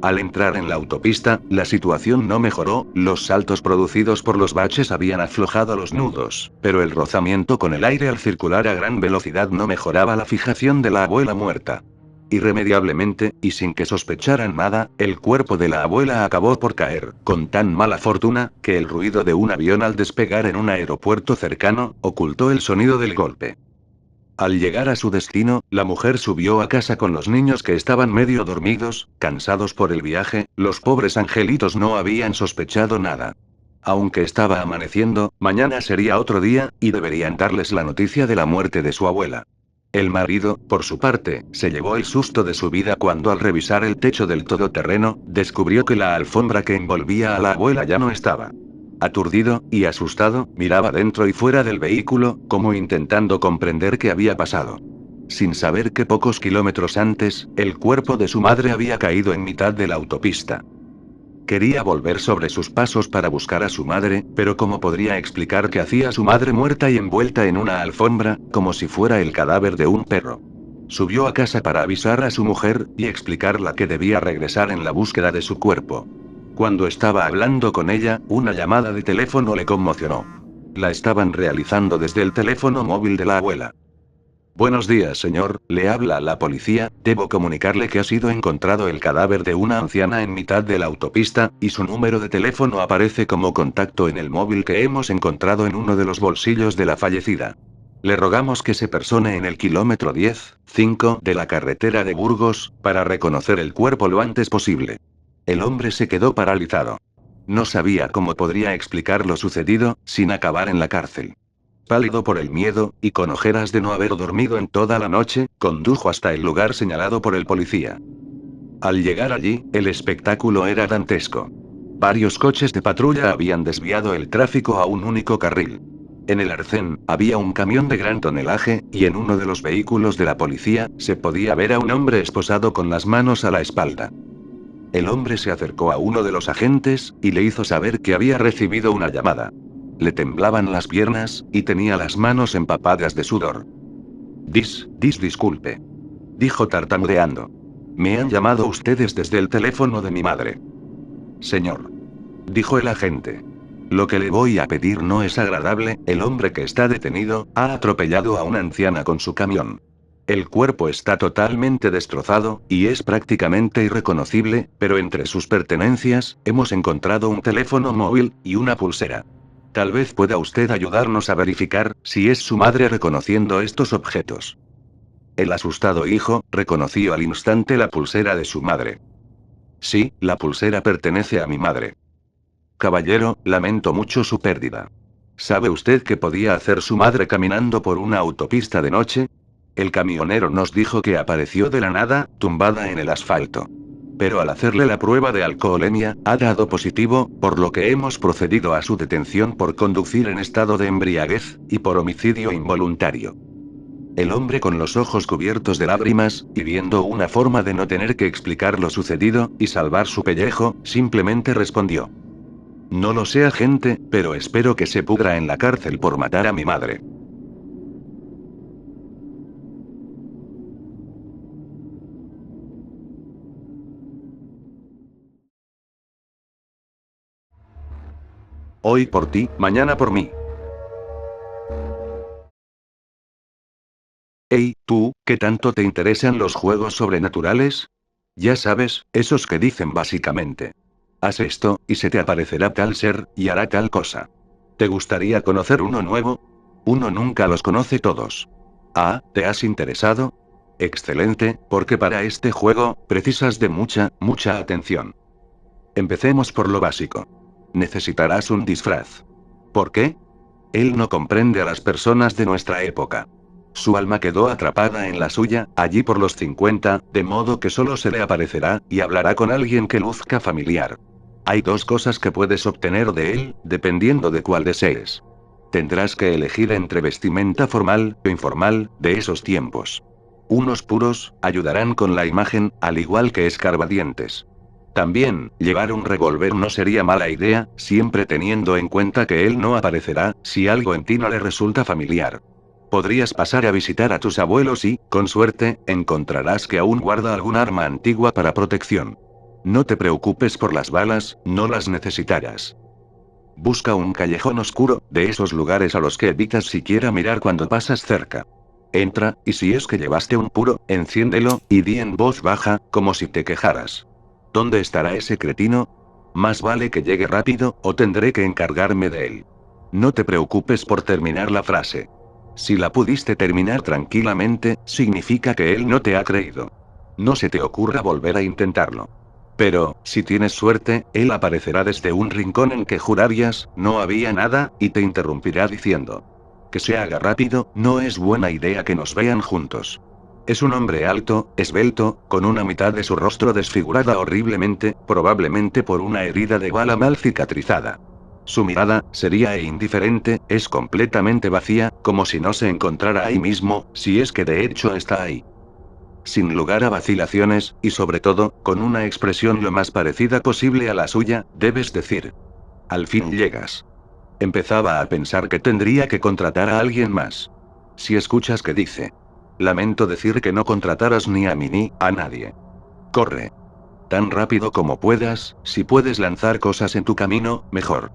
[SPEAKER 1] Al entrar en la autopista, la situación no mejoró, los saltos producidos por los baches habían aflojado los nudos, pero el rozamiento con el aire al circular a gran velocidad no mejoraba la fijación de la abuela muerta. Irremediablemente, y sin que sospecharan nada, el cuerpo de la abuela acabó por caer, con tan mala fortuna, que el ruido de un avión al despegar en un aeropuerto cercano, ocultó el sonido del golpe. Al llegar a su destino, la mujer subió a casa con los niños que estaban medio dormidos, cansados por el viaje. Los pobres angelitos no habían sospechado nada. Aunque estaba amaneciendo, mañana sería otro día, y deberían darles la noticia de la muerte de su abuela. El marido, por su parte, se llevó el susto de su vida cuando al revisar el techo del todoterreno, descubrió que la alfombra que envolvía a la abuela ya no estaba. Aturdido, y asustado, miraba dentro y fuera del vehículo, como intentando comprender qué había pasado. Sin saber que pocos kilómetros antes, el cuerpo de su madre había caído en mitad de la autopista. Quería volver sobre sus pasos para buscar a su madre, pero ¿cómo podría explicar qué hacía su madre muerta y envuelta en una alfombra, como si fuera el cadáver de un perro? Subió a casa para avisar a su mujer, y explicarla que debía regresar en la búsqueda de su cuerpo. Cuando estaba hablando con ella, una llamada de teléfono le conmocionó. La estaban realizando desde el teléfono móvil de la abuela. Buenos días, señor, le habla la policía. Debo comunicarle que ha sido encontrado el cadáver de una anciana en mitad de la autopista, y su número de teléfono aparece como contacto en el móvil que hemos encontrado en uno de los bolsillos de la fallecida. Le rogamos que se persone en el kilómetro 10,5 de la carretera de Burgos, para reconocer el cuerpo lo antes posible. El hombre se quedó paralizado. No sabía cómo podría explicar lo sucedido, sin acabar en la cárcel. Pálido por el miedo, y con ojeras de no haber dormido en toda la noche, condujo hasta el lugar señalado por el policía. Al llegar allí, el espectáculo era dantesco. Varios coches de patrulla habían desviado el tráfico a un único carril. En el arcén, había un camión de gran tonelaje, y en uno de los vehículos de la policía, se podía ver a un hombre esposado con las manos a la espalda. El hombre se acercó a uno de los agentes, y le hizo saber que había recibido una llamada. Le temblaban las piernas, y tenía las manos empapadas de sudor. Disculpe. Dijo tartamudeando. Me han llamado ustedes desde el teléfono de mi madre. Señor. Dijo el agente. Lo que le voy a pedir no es agradable. El hombre que está detenido, ha atropellado a una anciana con su camión. El cuerpo está totalmente destrozado, y es prácticamente irreconocible, pero entre sus pertenencias, hemos encontrado un teléfono móvil, y una pulsera. Tal vez pueda usted ayudarnos a verificar, si es su madre reconociendo estos objetos. El asustado hijo, reconoció al instante la pulsera de su madre. Sí, la pulsera pertenece a mi madre. Caballero, lamento mucho su pérdida. ¿Sabe usted qué podía hacer su madre caminando por una autopista de noche? El camionero nos dijo que apareció de la nada, tumbada en el asfalto. Pero al hacerle la prueba de alcoholemia, ha dado positivo, por lo que hemos procedido a su detención por conducir en estado de embriaguez, y por homicidio involuntario. El hombre, con los ojos cubiertos de lágrimas, y viendo una forma de no tener que explicar lo sucedido, y salvar su pellejo, simplemente respondió. No lo sé, agente, pero espero que se pudra en la cárcel por matar a mi madre. Hoy por ti, mañana por mí. Hey, tú, ¿qué tanto te interesan los juegos sobrenaturales? Ya sabes, esos que dicen básicamente: haz esto, y se te aparecerá tal ser, y hará tal cosa. ¿Te gustaría conocer uno nuevo? Uno nunca los conoce todos. Ah, ¿te has interesado? Excelente, porque para este juego, precisas de mucha atención. Empecemos por lo básico. Necesitarás un disfraz. ¿Por qué? Él no comprende a las personas de nuestra época. Su alma quedó atrapada en la suya, allí por los 50, de modo que solo se le aparecerá, y hablará con alguien que luzca familiar. Hay dos cosas que puedes obtener de él, dependiendo de cuál desees. Tendrás que elegir entre vestimenta formal o informal, de esos tiempos. Unos puros, ayudarán con la imagen, al igual que escarbadientes. También, llevar un revólver no sería mala idea, siempre teniendo en cuenta que él no aparecerá, si algo en ti no le resulta familiar. Podrías pasar a visitar a tus abuelos y, con suerte, encontrarás que aún guarda algún arma antigua para protección. No te preocupes por las balas, no las necesitarás. Busca un callejón oscuro, de esos lugares a los que evitas siquiera mirar cuando pasas cerca. Entra, y si es que llevaste un puro, enciéndelo, y di en voz baja, como si te quejaras. ¿Dónde estará ese cretino? Más vale que llegue rápido, o tendré que encargarme de él. No te preocupes por terminar la frase. Si la pudiste terminar tranquilamente, significa que él no te ha creído. No se te ocurra volver a intentarlo. Pero, si tienes suerte, él aparecerá desde un rincón en que jurarías, no había nada, y te interrumpirá diciendo: que se haga rápido, no es buena idea que nos vean juntos. Es un hombre alto, esbelto, con una mitad de su rostro desfigurada horriblemente, probablemente por una herida de bala mal cicatrizada. Su mirada, seria e indiferente, es completamente vacía, como si no se encontrara ahí mismo, si es que de hecho está ahí. Sin lugar a vacilaciones, y sobre todo, con una expresión lo más parecida posible a la suya, debes decir: al fin llegas. Empezaba a pensar que tendría que contratar a alguien más. Si escuchas que dice: lamento decir que no contrataras ni a mí ni a nadie. Corre. Tan rápido como puedas, si puedes lanzar cosas en tu camino, mejor.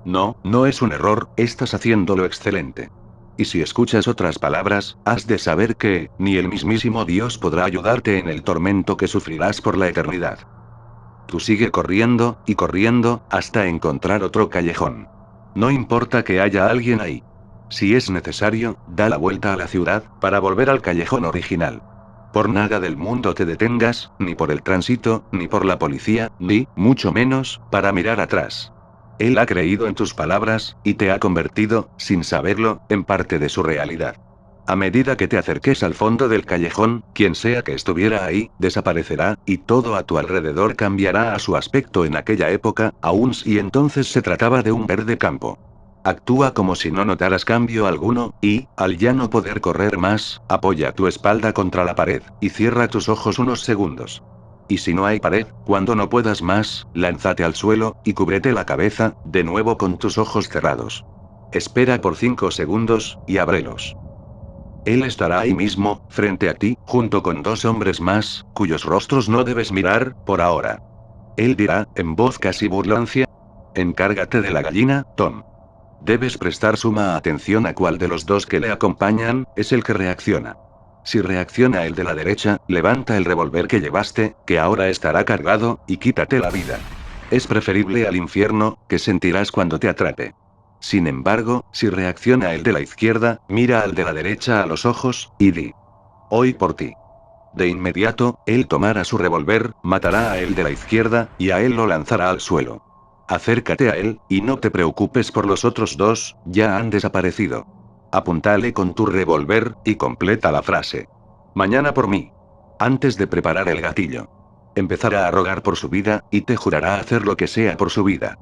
[SPEAKER 1] No, no es un error, estás haciéndolo excelente. Y si escuchas otras palabras, has de saber que, ni el mismísimo Dios podrá ayudarte en el tormento que sufrirás por la eternidad. Tú sigue corriendo, y corriendo, hasta encontrar otro callejón. No importa que haya alguien ahí. Si es necesario, da la vuelta a la ciudad, para volver al callejón original. Por nada del mundo te detengas, ni por el tránsito, ni por la policía, ni, mucho menos, para mirar atrás. Él ha creído en tus palabras, y te ha convertido, sin saberlo, en parte de su realidad. A medida que te acerques al fondo del callejón, quien sea que estuviera ahí, desaparecerá, y todo a tu alrededor cambiará a su aspecto en aquella época, aun si entonces se trataba de un verde campo. Actúa como si no notaras cambio alguno, y, al ya no poder correr más, apoya tu espalda contra la pared, y cierra tus ojos unos segundos. Y si no hay pared, cuando no puedas más, lánzate al suelo, y cúbrete la cabeza, de nuevo con tus ojos cerrados. Espera por 5 segundos, y ábrelos. Él estará ahí mismo, frente a ti, junto con dos hombres más, cuyos rostros no debes mirar, por ahora. Él dirá, en voz casi burlancia: encárgate de la gallina, Tom. Debes prestar suma atención a cuál de los dos que le acompañan, es el que reacciona. Si reacciona el de la derecha, levanta el revólver que llevaste, que ahora estará cargado, y quítate la vida. Es preferible al infierno, que sentirás cuando te atrape. Sin embargo, si reacciona el de la izquierda, mira al de la derecha a los ojos, y di: hoy por ti. De inmediato, él tomará su revólver, matará a el de la izquierda, y a él lo lanzará al suelo. Acércate a él, y no te preocupes por los otros dos, ya han desaparecido. Apuntale con tu revólver, y completa la frase: mañana por mí. Antes de preparar el gatillo. Empezará a rogar por su vida, y te jurará hacer lo que sea por su vida.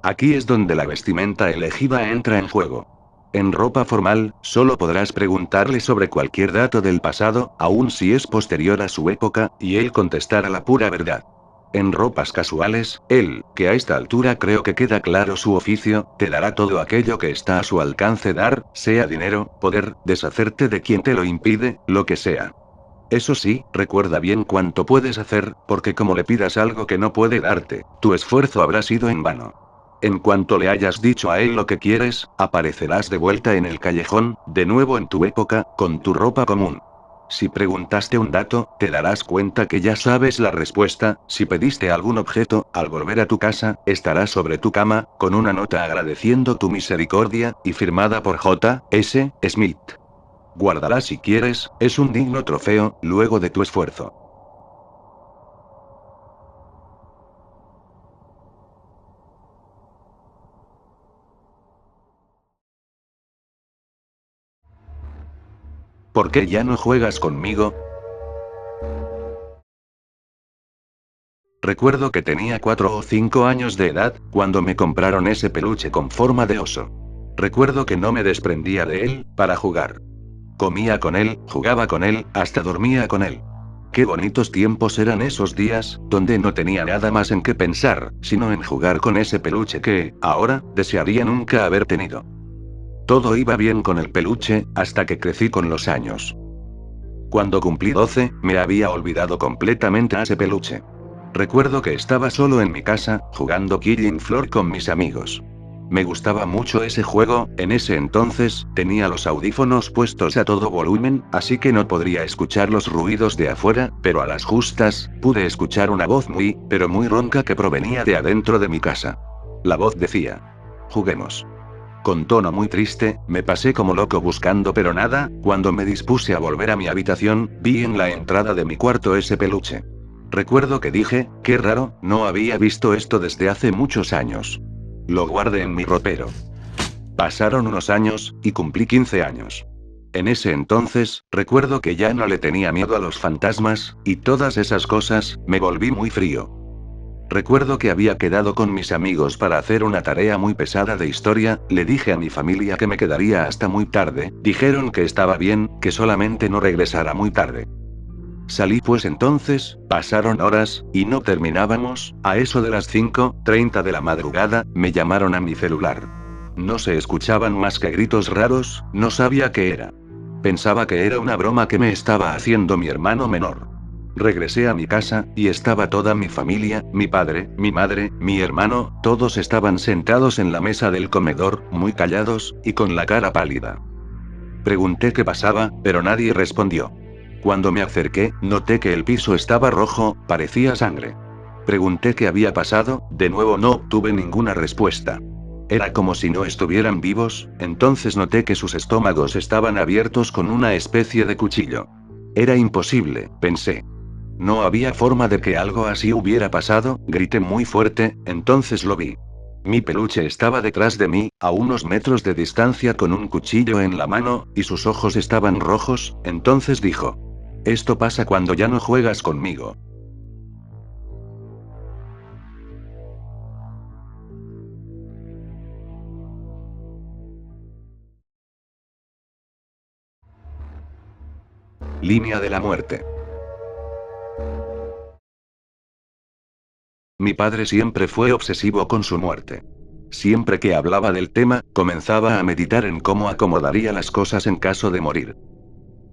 [SPEAKER 1] Aquí es donde la vestimenta elegida entra en juego. En ropa formal, solo podrás preguntarle sobre cualquier dato del pasado, aun si es posterior a su época, y él contestará la pura verdad. En ropas casuales, él, que a esta altura creo que queda claro su oficio, te dará todo aquello que está a su alcance dar, sea dinero, poder, deshacerte de quien te lo impide, lo que sea. Eso sí, recuerda bien cuánto puedes hacer, porque como le pidas algo que no puede darte, tu esfuerzo habrá sido en vano. En cuanto le hayas dicho a él lo que quieres, aparecerás de vuelta en el callejón, de nuevo en tu época, con tu ropa común. Si preguntaste un dato, te darás cuenta que ya sabes la respuesta. Si pediste algún objeto, al volver a tu casa, estará sobre tu cama, con una nota agradeciendo tu misericordia, y firmada por J. S. Smith. Guárdala si quieres, es un digno trofeo, luego de tu esfuerzo. ¿Por qué ya no juegas conmigo? Recuerdo que tenía 4 o 5 años de edad, cuando me compraron ese peluche con forma de oso. Recuerdo que no me desprendía de él, para jugar. Comía con él, jugaba con él, hasta dormía con él. Qué bonitos tiempos eran esos días, donde no tenía nada más en qué pensar, sino en jugar con ese peluche que, ahora, desearía nunca haber tenido. Todo iba bien con el peluche, hasta que crecí con los años. Cuando cumplí 12, me había olvidado completamente a ese peluche. Recuerdo que estaba solo en mi casa, jugando Killing Floor con mis amigos. Me gustaba mucho ese juego. En ese entonces, tenía los audífonos puestos a todo volumen, así que no podría escuchar los ruidos de afuera, pero a las justas, pude escuchar una voz pero muy ronca que provenía de adentro de mi casa. La voz decía: juguemos. Con tono muy triste, me pasé como loco buscando pero nada. Cuando me dispuse a volver a mi habitación, vi en la entrada de mi cuarto ese peluche. Recuerdo que dije: qué raro, no había visto esto desde hace muchos años. Lo guardé en mi ropero. Pasaron unos años, y cumplí 15 años. En ese entonces, recuerdo que ya no le tenía miedo a los fantasmas, y todas esas cosas. Me volví muy frío. Recuerdo que había quedado con mis amigos para hacer una tarea muy pesada de historia. Le dije a mi familia que me quedaría hasta muy tarde. Dijeron que estaba bien, que solamente no regresara muy tarde. Salí pues entonces. Pasaron horas, y no terminábamos. A eso de las 5:30 de la madrugada, me llamaron a mi celular. No se escuchaban más que gritos raros. No sabía qué era. Pensaba que era una broma que me estaba haciendo mi hermano menor. Regresé a mi casa, y estaba toda mi familia: mi padre, mi madre, mi hermano. Todos estaban sentados en la mesa del comedor, muy callados, y con la cara pálida. Pregunté qué pasaba, pero nadie respondió. Cuando me acerqué, noté que el piso estaba rojo, parecía sangre. Pregunté qué había pasado. De nuevo no obtuve ninguna respuesta. Era como si no estuvieran vivos. Entonces noté que sus estómagos estaban abiertos con una especie de cuchillo. Era imposible, pensé. No había forma de que algo así hubiera pasado. Grité muy fuerte. Entonces lo vi. Mi peluche estaba detrás de mí, a unos metros de distancia, con un cuchillo en la mano, y sus ojos estaban rojos. Entonces dijo: esto pasa cuando ya no juegas conmigo. Línea de la muerte. Mi padre siempre fue obsesivo con su muerte. Siempre que hablaba del tema, comenzaba a meditar en cómo acomodaría las cosas en caso de morir.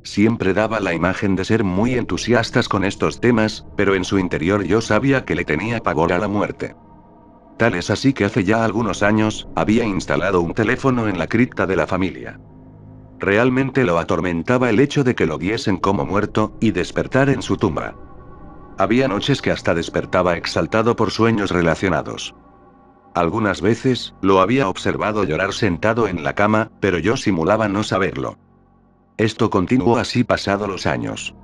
[SPEAKER 1] Siempre daba la imagen de ser muy entusiastas con estos temas, pero en su interior yo sabía que le tenía pavor a la muerte. Tal es así que hace ya algunos años, había instalado un teléfono en la cripta de la familia. Realmente lo atormentaba el hecho de que lo viesen como muerto, y despertar en su tumba. Había noches que hasta despertaba exaltado por sueños relacionados. Algunas veces, lo había observado llorar sentado en la cama, pero yo simulaba no saberlo. Esto continuó así pasado los años.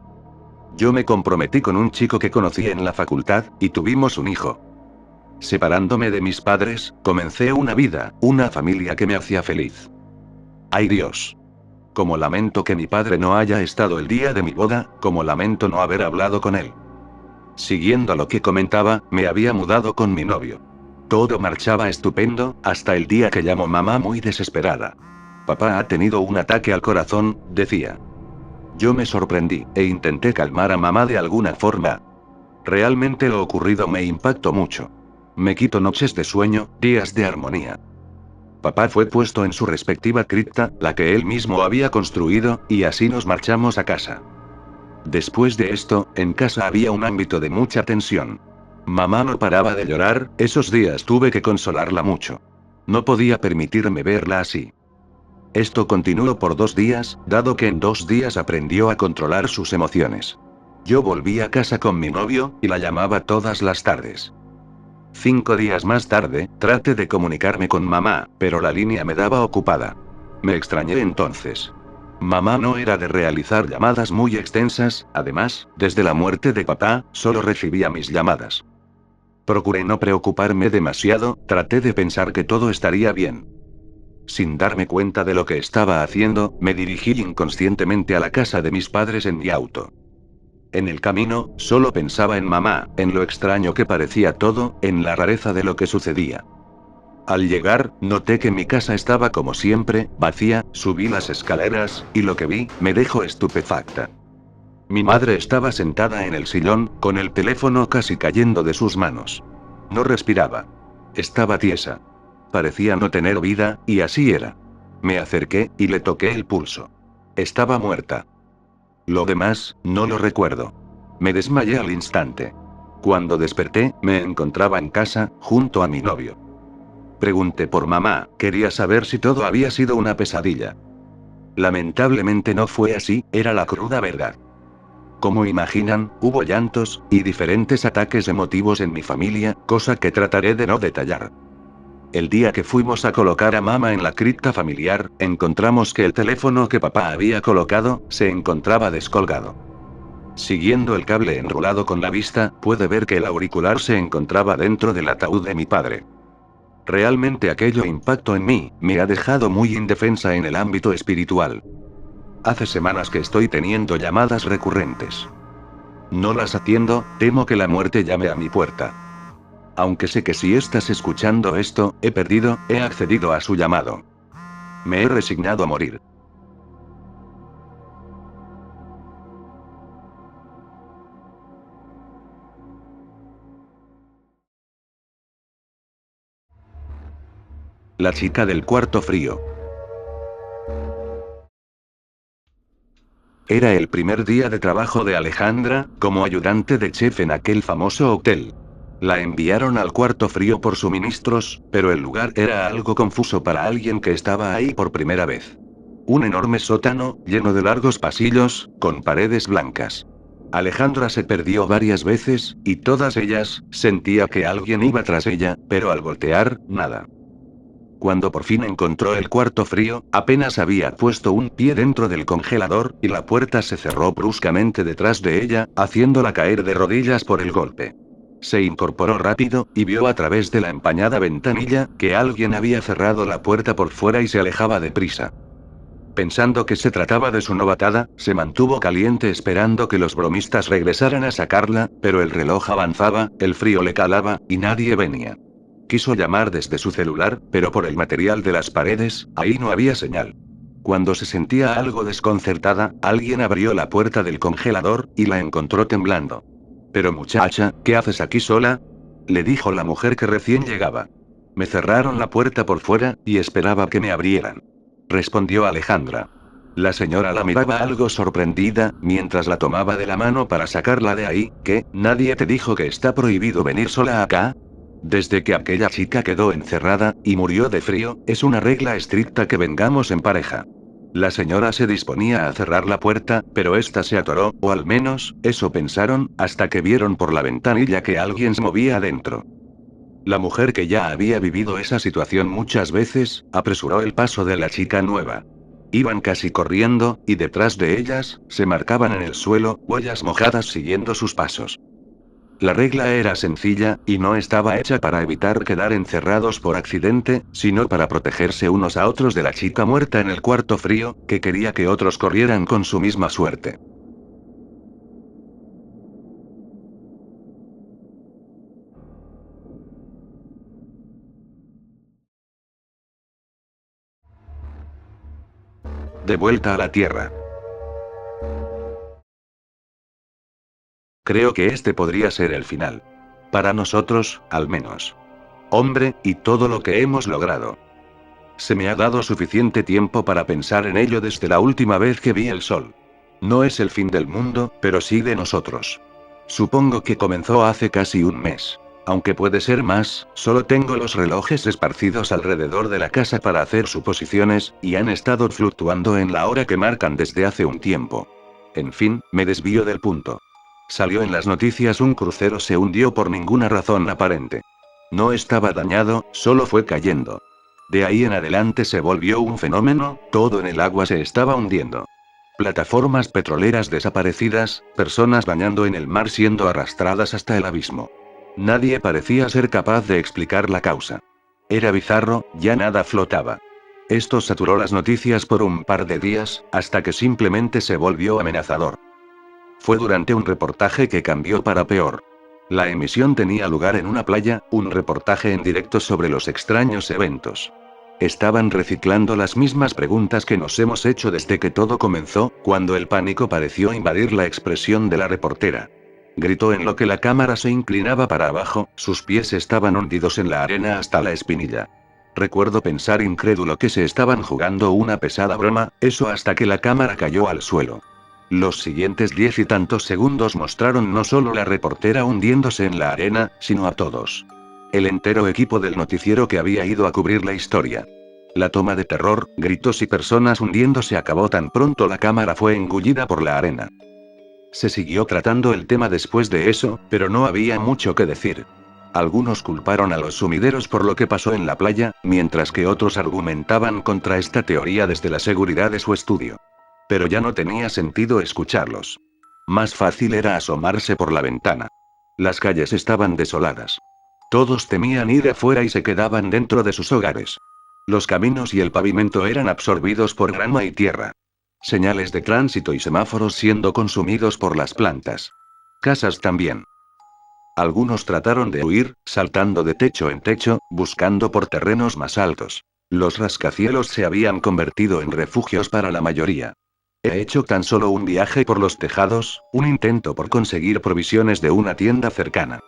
[SPEAKER 1] Yo me comprometí con un chico que conocí en la facultad, y tuvimos un hijo. Separándome de mis padres, comencé una vida, una familia que me hacía feliz. ¡Ay Dios! Como lamento que mi padre no haya estado el día de mi boda, como lamento no haber hablado con él. Siguiendo lo que comentaba, me había mudado con mi novio. Todo marchaba estupendo, hasta el día que llamó mamá muy desesperada. Papá ha tenido un ataque al corazón, decía. Yo me sorprendí, e intenté calmar a mamá de alguna forma. Realmente lo ocurrido me impactó mucho. Me quitó noches de sueño, días de armonía. Papá fue puesto en su respectiva cripta, la que él mismo había construido, y así nos marchamos a casa. Después de esto, en casa había un ámbito de mucha tensión. Mamá no paraba de llorar, esos días tuve que consolarla mucho. No podía permitirme verla así. Esto continuó por 2 días, dado que en 2 días aprendió a controlar sus emociones. Yo volví a casa con mi novio, y la llamaba todas las tardes. 5 días más tarde, traté de comunicarme con mamá, pero la línea me daba ocupada. Me extrañé entonces. Mamá no era de realizar llamadas muy extensas, además, desde la muerte de papá, solo recibía mis llamadas. Procuré no preocuparme demasiado, traté de pensar que todo estaría bien. Sin darme cuenta de lo que estaba haciendo, me dirigí inconscientemente a la casa de mis padres en mi auto. En el camino, solo pensaba en mamá, en lo extraño que parecía todo, en la rareza de lo que sucedía. Al llegar, noté que mi casa estaba como siempre, vacía, subí las escaleras, y lo que vi, me dejó estupefacta. Mi madre estaba sentada en el sillón, con el teléfono casi cayendo de sus manos. No respiraba. Estaba tiesa. Parecía no tener vida, y así era. Me acerqué, y le toqué el pulso. Estaba muerta. Lo demás, no lo recuerdo. Me desmayé al instante. Cuando desperté, me encontraba en casa, junto a mi novio. Pregunté por mamá, quería saber si todo había sido una pesadilla. Lamentablemente no fue así, era la cruda verdad. Como imaginan, hubo llantos, y diferentes ataques emotivos en mi familia, cosa que trataré de no detallar. El día que fuimos a colocar a mamá en la cripta familiar, encontramos que el teléfono que papá había colocado, se encontraba descolgado. Siguiendo el cable enrolado con la vista, pude ver que el auricular se encontraba dentro del ataúd de mi padre. Realmente aquello impactó en mí, me ha dejado muy indefensa en el ámbito espiritual. Hace semanas que estoy teniendo llamadas recurrentes. No las atiendo, temo que la muerte llame a mi puerta. Aunque sé que si estás escuchando esto, he accedido a su llamado. Me he resignado a morir. La chica del cuarto frío. Era el primer día de trabajo de Alejandra, como ayudante de chef en aquel famoso hotel. La enviaron al cuarto frío por suministros, pero el lugar era algo confuso para alguien que estaba ahí por primera vez. Un enorme sótano, lleno de largos pasillos, con paredes blancas. Alejandra se perdió varias veces, y todas ellas, sentía que alguien iba tras ella, pero al voltear, nada. Cuando por fin encontró el cuarto frío, apenas había puesto un pie dentro del congelador, y la puerta se cerró bruscamente detrás de ella, haciéndola caer de rodillas por el golpe. Se incorporó rápido, y vio a través de la empañada ventanilla, que alguien había cerrado la puerta por fuera y se alejaba deprisa. Pensando que se trataba de su novatada, se mantuvo caliente esperando que los bromistas regresaran a sacarla, pero el reloj avanzaba, el frío le calaba, y nadie venía. Quiso llamar desde su celular, pero por el material de las paredes, ahí no había señal. Cuando se sentía algo desconcertada, alguien abrió la puerta del congelador, y la encontró temblando. Pero muchacha, ¿qué haces aquí sola? Le dijo la mujer que recién llegaba. Me cerraron la puerta por fuera, y esperaba que me abrieran. Respondió Alejandra. La señora la miraba algo sorprendida, mientras la tomaba de la mano para sacarla de ahí. ¿Qué? ¿Nadie te dijo que está prohibido venir sola acá? Desde que aquella chica quedó encerrada, y murió de frío, es una regla estricta que vengamos en pareja. La señora se disponía a cerrar la puerta, pero esta se atoró, o al menos, eso pensaron, hasta que vieron por la ventanilla que alguien se movía adentro. La mujer, que ya había vivido esa situación muchas veces, apresuró el paso de la chica nueva. Iban casi corriendo, y detrás de ellas, se marcaban en el suelo, huellas mojadas siguiendo sus pasos. La regla era sencilla, y no estaba hecha para evitar quedar encerrados por accidente, sino para protegerse unos a otros de la chica muerta en el cuarto frío, que quería que otros corrieran con su misma suerte. De vuelta a la Tierra. Creo que este podría ser el final. Para nosotros, al menos. Hombre, y todo lo que hemos logrado. Se me ha dado suficiente tiempo para pensar en ello desde la última vez que vi el sol. No es el fin del mundo, pero sí de nosotros. Supongo que comenzó hace casi un mes. Aunque puede ser más, solo tengo los relojes esparcidos alrededor de la casa para hacer suposiciones, y han estado fluctuando en la hora que marcan desde hace un tiempo. En fin, me desvío del punto. Salió en las noticias un crucero se hundió por ninguna razón aparente. No estaba dañado, solo fue cayendo. De ahí en adelante se volvió un fenómeno, todo en el agua se estaba hundiendo. Plataformas petroleras desaparecidas, personas bañando en el mar siendo arrastradas hasta el abismo. Nadie parecía ser capaz de explicar la causa. Era bizarro, ya nada flotaba. Esto saturó las noticias por un par de días, hasta que simplemente se volvió amenazador. Fue durante un reportaje que cambió para peor. La emisión tenía lugar en una playa, un reportaje en directo sobre los extraños eventos. Estaban reciclando las mismas preguntas que nos hemos hecho desde que todo comenzó, cuando el pánico pareció invadir la expresión de la reportera. Gritó en lo que la cámara se inclinaba para abajo, sus pies estaban hundidos en la arena hasta la espinilla. Recuerdo pensar incrédulo que se estaban jugando una pesada broma, eso hasta que la cámara cayó al suelo. Los siguientes 10 y tantos segundos mostraron no solo la reportera hundiéndose en la arena, sino a todos. El entero equipo del noticiero que había ido a cubrir la historia. La toma de terror, gritos y personas hundiéndose acabó tan pronto la cámara fue engullida por la arena. Se siguió tratando el tema después de eso, pero no había mucho que decir. Algunos culparon a los sumideros por lo que pasó en la playa, mientras que otros argumentaban contra esta teoría desde la seguridad de su estudio. Pero ya no tenía sentido escucharlos. Más fácil era asomarse por la ventana. Las calles estaban desoladas. Todos temían ir afuera y se quedaban dentro de sus hogares. Los caminos y el pavimento eran absorbidos por grama y tierra. Señales de tránsito y semáforos siendo consumidos por las plantas. Casas también. Algunos trataron de huir, saltando de techo en techo, buscando por terrenos más altos. Los rascacielos se habían convertido en refugios para la mayoría. He hecho tan solo un viaje por los tejados, un intento por conseguir provisiones de una tienda cercana.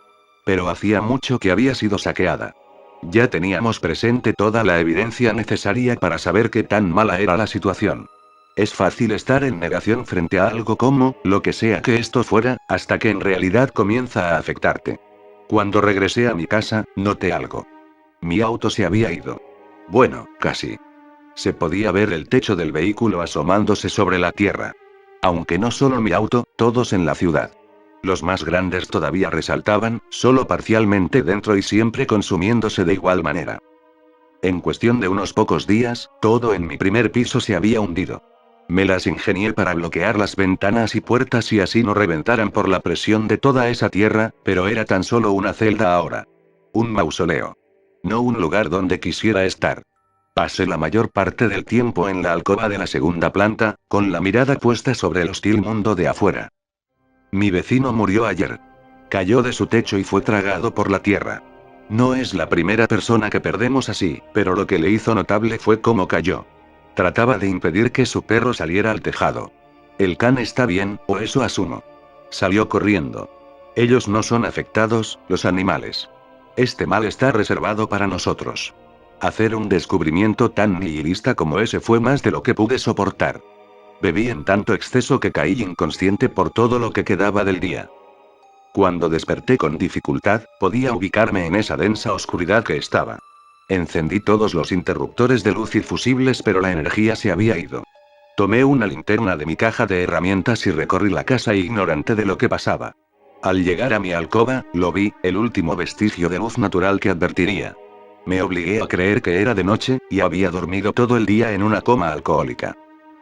[SPEAKER 1] Pero hacía mucho que había sido saqueada. Ya teníamos presente toda la evidencia necesaria para saber qué tan mala era la situación. Es fácil estar en negación frente a algo como, lo que sea que esto fuera, hasta que en realidad comienza a afectarte. Cuando regresé a mi casa, noté algo. Mi auto se había ido. Bueno, casi. Se podía ver el techo del vehículo asomándose sobre la tierra. Aunque no solo mi auto, todos en la ciudad. Los más grandes todavía resaltaban, solo parcialmente dentro y siempre consumiéndose de igual manera. En cuestión de unos pocos días, todo en mi primer piso se había hundido. Me las ingenié para bloquear las ventanas y puertas y así no reventaran por la presión de toda esa tierra, pero era tan solo una celda ahora. Un mausoleo. No un lugar donde quisiera estar. Pasé la mayor parte del tiempo en la alcoba de la segunda planta, con la mirada puesta sobre el hostil mundo de afuera. Mi vecino murió ayer. Cayó de su techo y fue tragado por la tierra. No es la primera persona que perdemos así, pero lo que le hizo notable fue cómo cayó. Trataba de impedir que su perro saliera al tejado. El can está bien, o eso asumo. Salió corriendo. Ellos no son afectados, los animales. Este mal está reservado para nosotros. Hacer un descubrimiento tan nihilista como ese fue más de lo que pude soportar. Bebí en tanto exceso que caí inconsciente por todo lo que quedaba del día. Cuando desperté con dificultad, podía ubicarme en esa densa oscuridad que estaba. Encendí todos los interruptores de luz y fusibles, pero la energía se había ido. Tomé una linterna de mi caja de herramientas y recorrí la casa ignorante de lo que pasaba. Al llegar a mi alcoba, lo vi, el último vestigio de luz natural que advertiría. Me obligué a creer que era de noche, y había dormido todo el día en una coma alcohólica.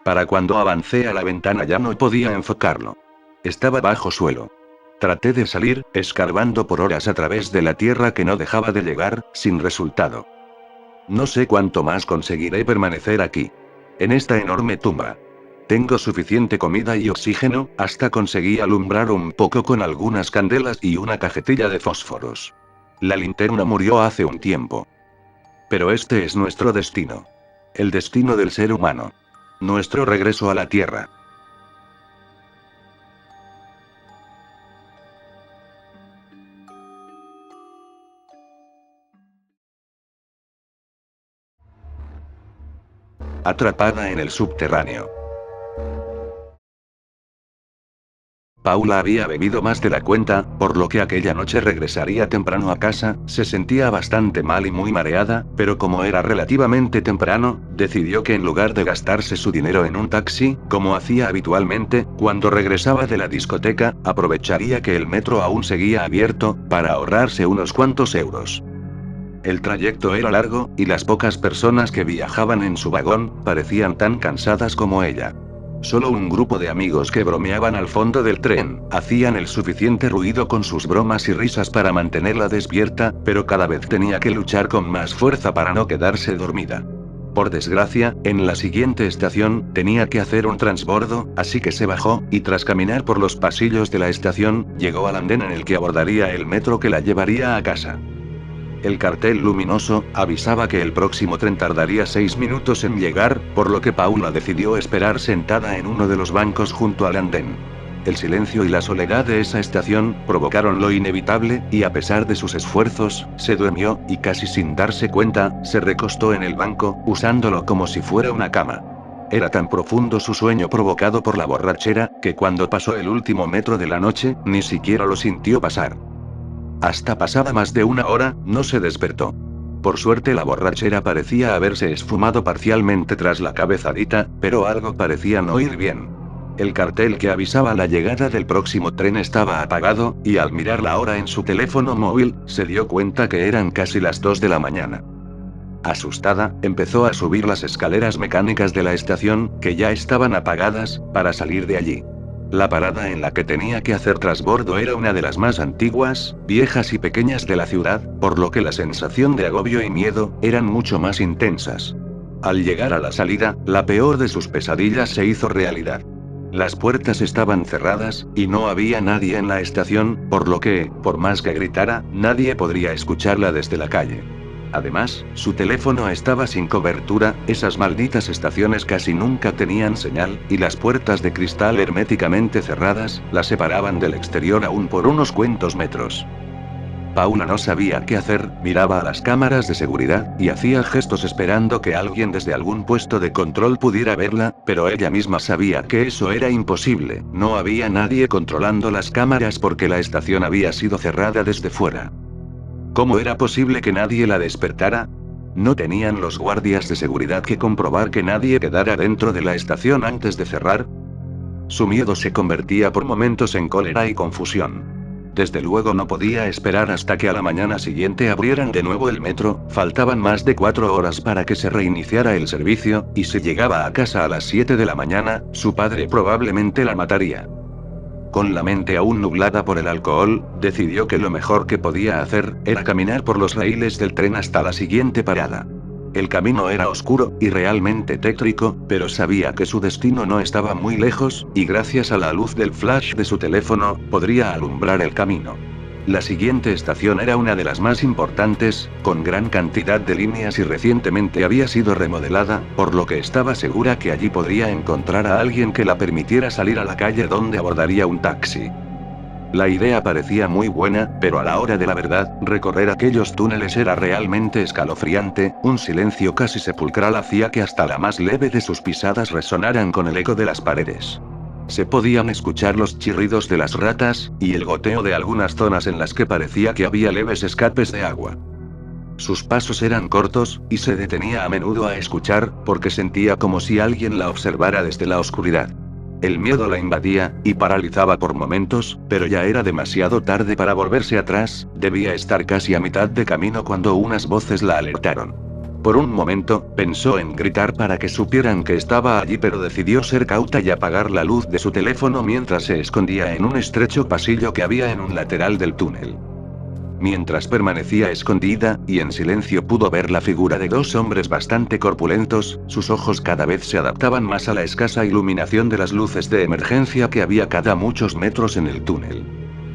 [SPEAKER 1] Para cuando avancé a la ventana ya no podía enfocarlo. Estaba bajo suelo. Traté de salir, escarbando por horas a través de la tierra que no dejaba de llegar, sin resultado. No sé cuánto más conseguiré permanecer aquí. En esta enorme tumba. Tengo suficiente comida y oxígeno, hasta conseguí alumbrar un poco con algunas candelas y una cajetilla de fósforos. La linterna murió hace un tiempo. Pero este es nuestro destino. El destino del ser humano. Nuestro regreso a la Tierra. Atrapada en el subterráneo. Paula había bebido más de la cuenta, por lo que aquella noche regresaría temprano a casa. Se sentía bastante mal y muy mareada, pero como era relativamente temprano, decidió que en lugar de gastarse su dinero en un taxi, como hacía habitualmente, cuando regresaba de la discoteca, aprovecharía que el metro aún seguía abierto, para ahorrarse unos cuantos euros. El trayecto era largo, y las pocas personas que viajaban en su vagón, parecían tan cansadas como ella. Solo un grupo de amigos que bromeaban al fondo del tren, hacían el suficiente ruido con sus bromas y risas para mantenerla despierta, pero cada vez tenía que luchar con más fuerza para no quedarse dormida. Por desgracia, en la siguiente estación, tenía que hacer un transbordo, así que se bajó, y tras caminar por los pasillos de la estación, llegó al andén en el que abordaría el metro que la llevaría a casa. El cartel luminoso avisaba que el próximo tren tardaría 6 minutos en llegar, por lo que Paula decidió esperar sentada en uno de los bancos junto al andén. El silencio y la soledad de esa estación provocaron lo inevitable, y a pesar de sus esfuerzos, se durmió, y casi sin darse cuenta, se recostó en el banco, usándolo como si fuera una cama. Era tan profundo su sueño provocado por la borrachera, que cuando pasó el último metro de la noche, ni siquiera lo sintió pasar. Hasta pasada más de una hora, no se despertó. Por suerte la borrachera parecía haberse esfumado parcialmente tras la cabezadita, pero algo parecía no ir bien. El cartel que avisaba la llegada del próximo tren estaba apagado, y al mirar la hora en su teléfono móvil, se dio cuenta que eran casi las 2 de la mañana. Asustada, empezó a subir las escaleras mecánicas de la estación, que ya estaban apagadas, para salir de allí. La parada en la que tenía que hacer transbordo era una de las más antiguas, viejas y pequeñas de la ciudad, por lo que la sensación de agobio y miedo eran mucho más intensas. Al llegar a la salida, la peor de sus pesadillas se hizo realidad. Las puertas estaban cerradas, y no había nadie en la estación, por lo que, por más que gritara, nadie podría escucharla desde la calle. Además, su teléfono estaba sin cobertura, esas malditas estaciones casi nunca tenían señal, y las puertas de cristal herméticamente cerradas, la separaban del exterior aún por unos cuantos metros. Paula no sabía qué hacer, miraba a las cámaras de seguridad, y hacía gestos esperando que alguien desde algún puesto de control pudiera verla, pero ella misma sabía que eso era imposible, no había nadie controlando las cámaras porque la estación había sido cerrada desde fuera. ¿Cómo era posible que nadie la despertara? ¿No tenían los guardias de seguridad que comprobar que nadie quedara dentro de la estación antes de cerrar? Su miedo se convertía por momentos en cólera y confusión. Desde luego no podía esperar hasta que a la mañana siguiente abrieran de nuevo el metro, faltaban más de 4 horas para que se reiniciara el servicio, y si llegaba a casa a las 7 de la mañana, su padre probablemente la mataría. Con la mente aún nublada por el alcohol, decidió que lo mejor que podía hacer era caminar por los raíles del tren hasta la siguiente parada. El camino era oscuro y realmente tétrico, pero sabía que su destino no estaba muy lejos, y gracias a la luz del flash de su teléfono, podría alumbrar el camino. La siguiente estación era una de las más importantes, con gran cantidad de líneas y recientemente había sido remodelada, por lo que estaba segura que allí podría encontrar a alguien que la permitiera salir a la calle donde abordaría un taxi. La idea parecía muy buena, pero a la hora de la verdad, recorrer aquellos túneles era realmente escalofriante, un silencio casi sepulcral hacía que hasta la más leve de sus pisadas resonaran con el eco de las paredes. Se podían escuchar los chirridos de las ratas, y el goteo de algunas zonas en las que parecía que había leves escapes de agua. Sus pasos eran cortos, y se detenía a menudo a escuchar, porque sentía como si alguien la observara desde la oscuridad. El miedo la invadía, y paralizaba por momentos, pero ya era demasiado tarde para volverse atrás, debía estar casi a mitad de camino cuando unas voces la alertaron. Por un momento, pensó en gritar para que supieran que estaba allí, pero decidió ser cauta y apagar la luz de su teléfono mientras se escondía en un estrecho pasillo que había en un lateral del túnel. Mientras permanecía escondida, y en silencio pudo ver la figura de dos hombres bastante corpulentos, sus ojos cada vez se adaptaban más a la escasa iluminación de las luces de emergencia que había cada muchos metros en el túnel.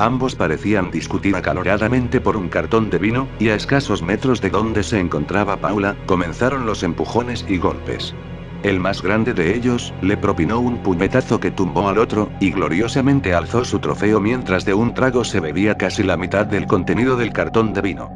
[SPEAKER 1] Ambos parecían discutir acaloradamente por un cartón de vino, y a escasos metros de donde se encontraba Paula, comenzaron los empujones y golpes. El más grande de ellos, le propinó un puñetazo que tumbó al otro, y gloriosamente alzó su trofeo mientras de un trago se bebía casi la mitad del contenido del cartón de vino.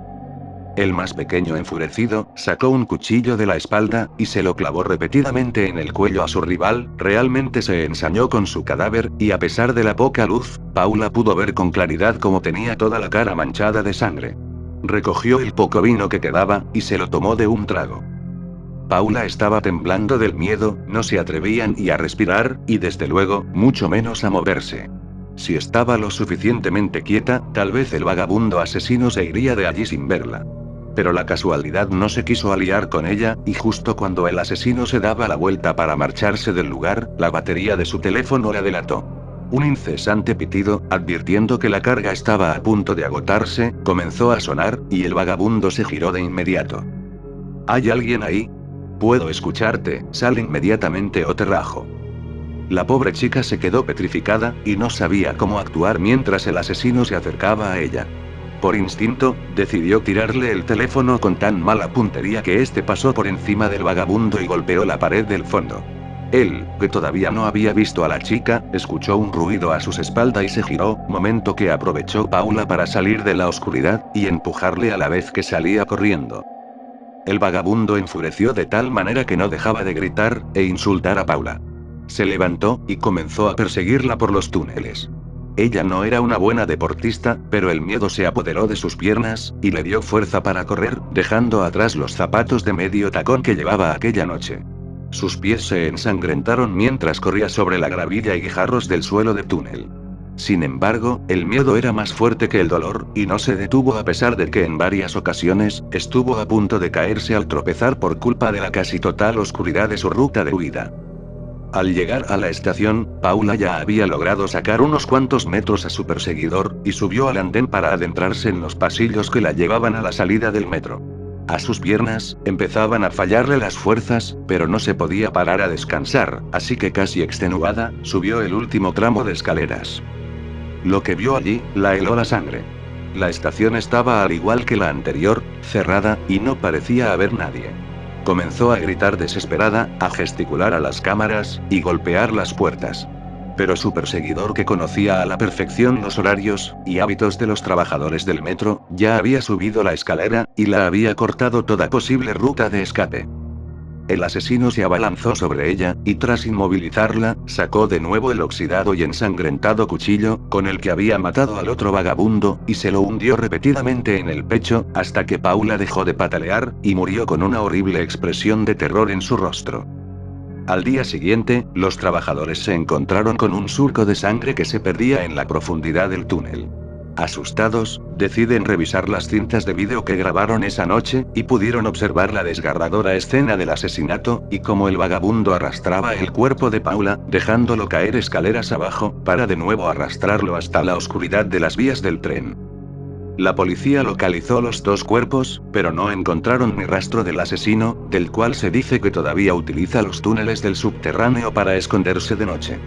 [SPEAKER 1] El más pequeño, enfurecido, sacó un cuchillo de la espalda, y se lo clavó repetidamente en el cuello a su rival. Realmente se ensañó con su cadáver, y a pesar de la poca luz, Paula pudo ver con claridad cómo tenía toda la cara manchada de sangre. Recogió el poco vino que quedaba, y se lo tomó de un trago. Paula estaba temblando del miedo, no se atrevía ni a respirar, y desde luego, mucho menos a moverse. Si estaba lo suficientemente quieta, tal vez el vagabundo asesino se iría de allí sin verla. Pero la casualidad no se quiso aliar con ella, y justo cuando el asesino se daba la vuelta para marcharse del lugar, la batería de su teléfono la delató. Un incesante pitido, advirtiendo que la carga estaba a punto de agotarse, comenzó a sonar, y el vagabundo se giró de inmediato. ¿Hay alguien ahí? Puedo escucharte, sal inmediatamente o te rajo. La pobre chica se quedó petrificada, y no sabía cómo actuar mientras el asesino se acercaba a ella. Por instinto, decidió tirarle el teléfono con tan mala puntería que este pasó por encima del vagabundo y golpeó la pared del fondo. Él, que todavía no había visto a la chica, escuchó un ruido a sus espaldas y se giró, momento que aprovechó Paula para salir de la oscuridad, y empujarle a la vez que salía corriendo. El vagabundo enfureció de tal manera que no dejaba de gritar e insultar a Paula. Se levantó, y comenzó a perseguirla por los túneles. Ella no era una buena deportista, pero el miedo se apoderó de sus piernas, y le dio fuerza para correr, dejando atrás los zapatos de medio tacón que llevaba aquella noche. Sus pies se ensangrentaron mientras corría sobre la gravilla y guijarros del suelo del túnel. Sin embargo, el miedo era más fuerte que el dolor, y no se detuvo a pesar de que en varias ocasiones, estuvo a punto de caerse al tropezar por culpa de la casi total oscuridad de su ruta de huida. Al llegar a la estación, Paula ya había logrado sacar unos cuantos metros a su perseguidor, y subió al andén para adentrarse en los pasillos que la llevaban a la salida del metro. A sus piernas, empezaban a fallarle las fuerzas, pero no se podía parar a descansar, así que casi extenuada, subió el último tramo de escaleras. Lo que vio allí, la heló la sangre. La estación estaba al igual que la anterior, cerrada, y no parecía haber nadie. Comenzó a gritar desesperada, a gesticular a las cámaras, y golpear las puertas. Pero su perseguidor, que conocía a la perfección los horarios y hábitos de los trabajadores del metro, ya había subido la escalera, y la había cortado toda posible ruta de escape. El asesino se abalanzó sobre ella, y tras inmovilizarla, sacó de nuevo el oxidado y ensangrentado cuchillo, con el que había matado al otro vagabundo, y se lo hundió repetidamente en el pecho, hasta que Paula dejó de patalear, y murió con una horrible expresión de terror en su rostro. Al día siguiente, los trabajadores se encontraron con un surco de sangre que se perdía en la profundidad del túnel. Asustados, deciden revisar las cintas de vídeo que grabaron esa noche, y pudieron observar la desgarradora escena del asesinato, y cómo el vagabundo arrastraba el cuerpo de Paula, dejándolo caer escaleras abajo, para de nuevo arrastrarlo hasta la oscuridad de las vías del tren. La policía localizó los dos cuerpos, pero no encontraron ni rastro del asesino, del cual se dice que todavía utiliza los túneles del subterráneo para esconderse de noche.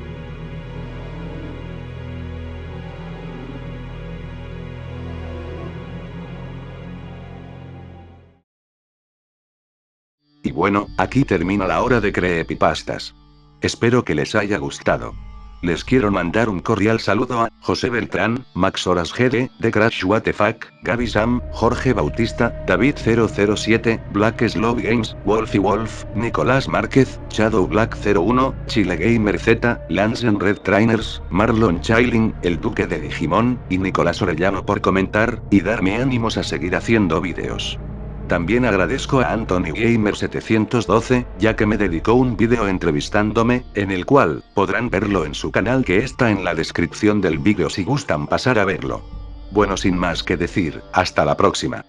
[SPEAKER 1] Y bueno, aquí termina la hora de creepypastas. Espero que les haya gustado. Les quiero mandar un cordial saludo a José Beltrán, Max Horas GD, The Crash WTF, Gaby Sam, Jorge Bautista, David 007, Black Slow Games, Wolfy Wolf, Nicolás Márquez, Shadow Black 01, Chile Gamer Z, Lansen Red Trainers, Marlon Chailing, El Duque de Digimon, y Nicolás Orellano por comentar, y darme ánimos a seguir haciendo vídeos. También agradezco a Anthony Gamer 712, ya que me dedicó un vídeo entrevistándome, en el cual, podrán verlo en su canal que está en la descripción del vídeo si gustan pasar a verlo. Bueno, sin más que decir, hasta la próxima.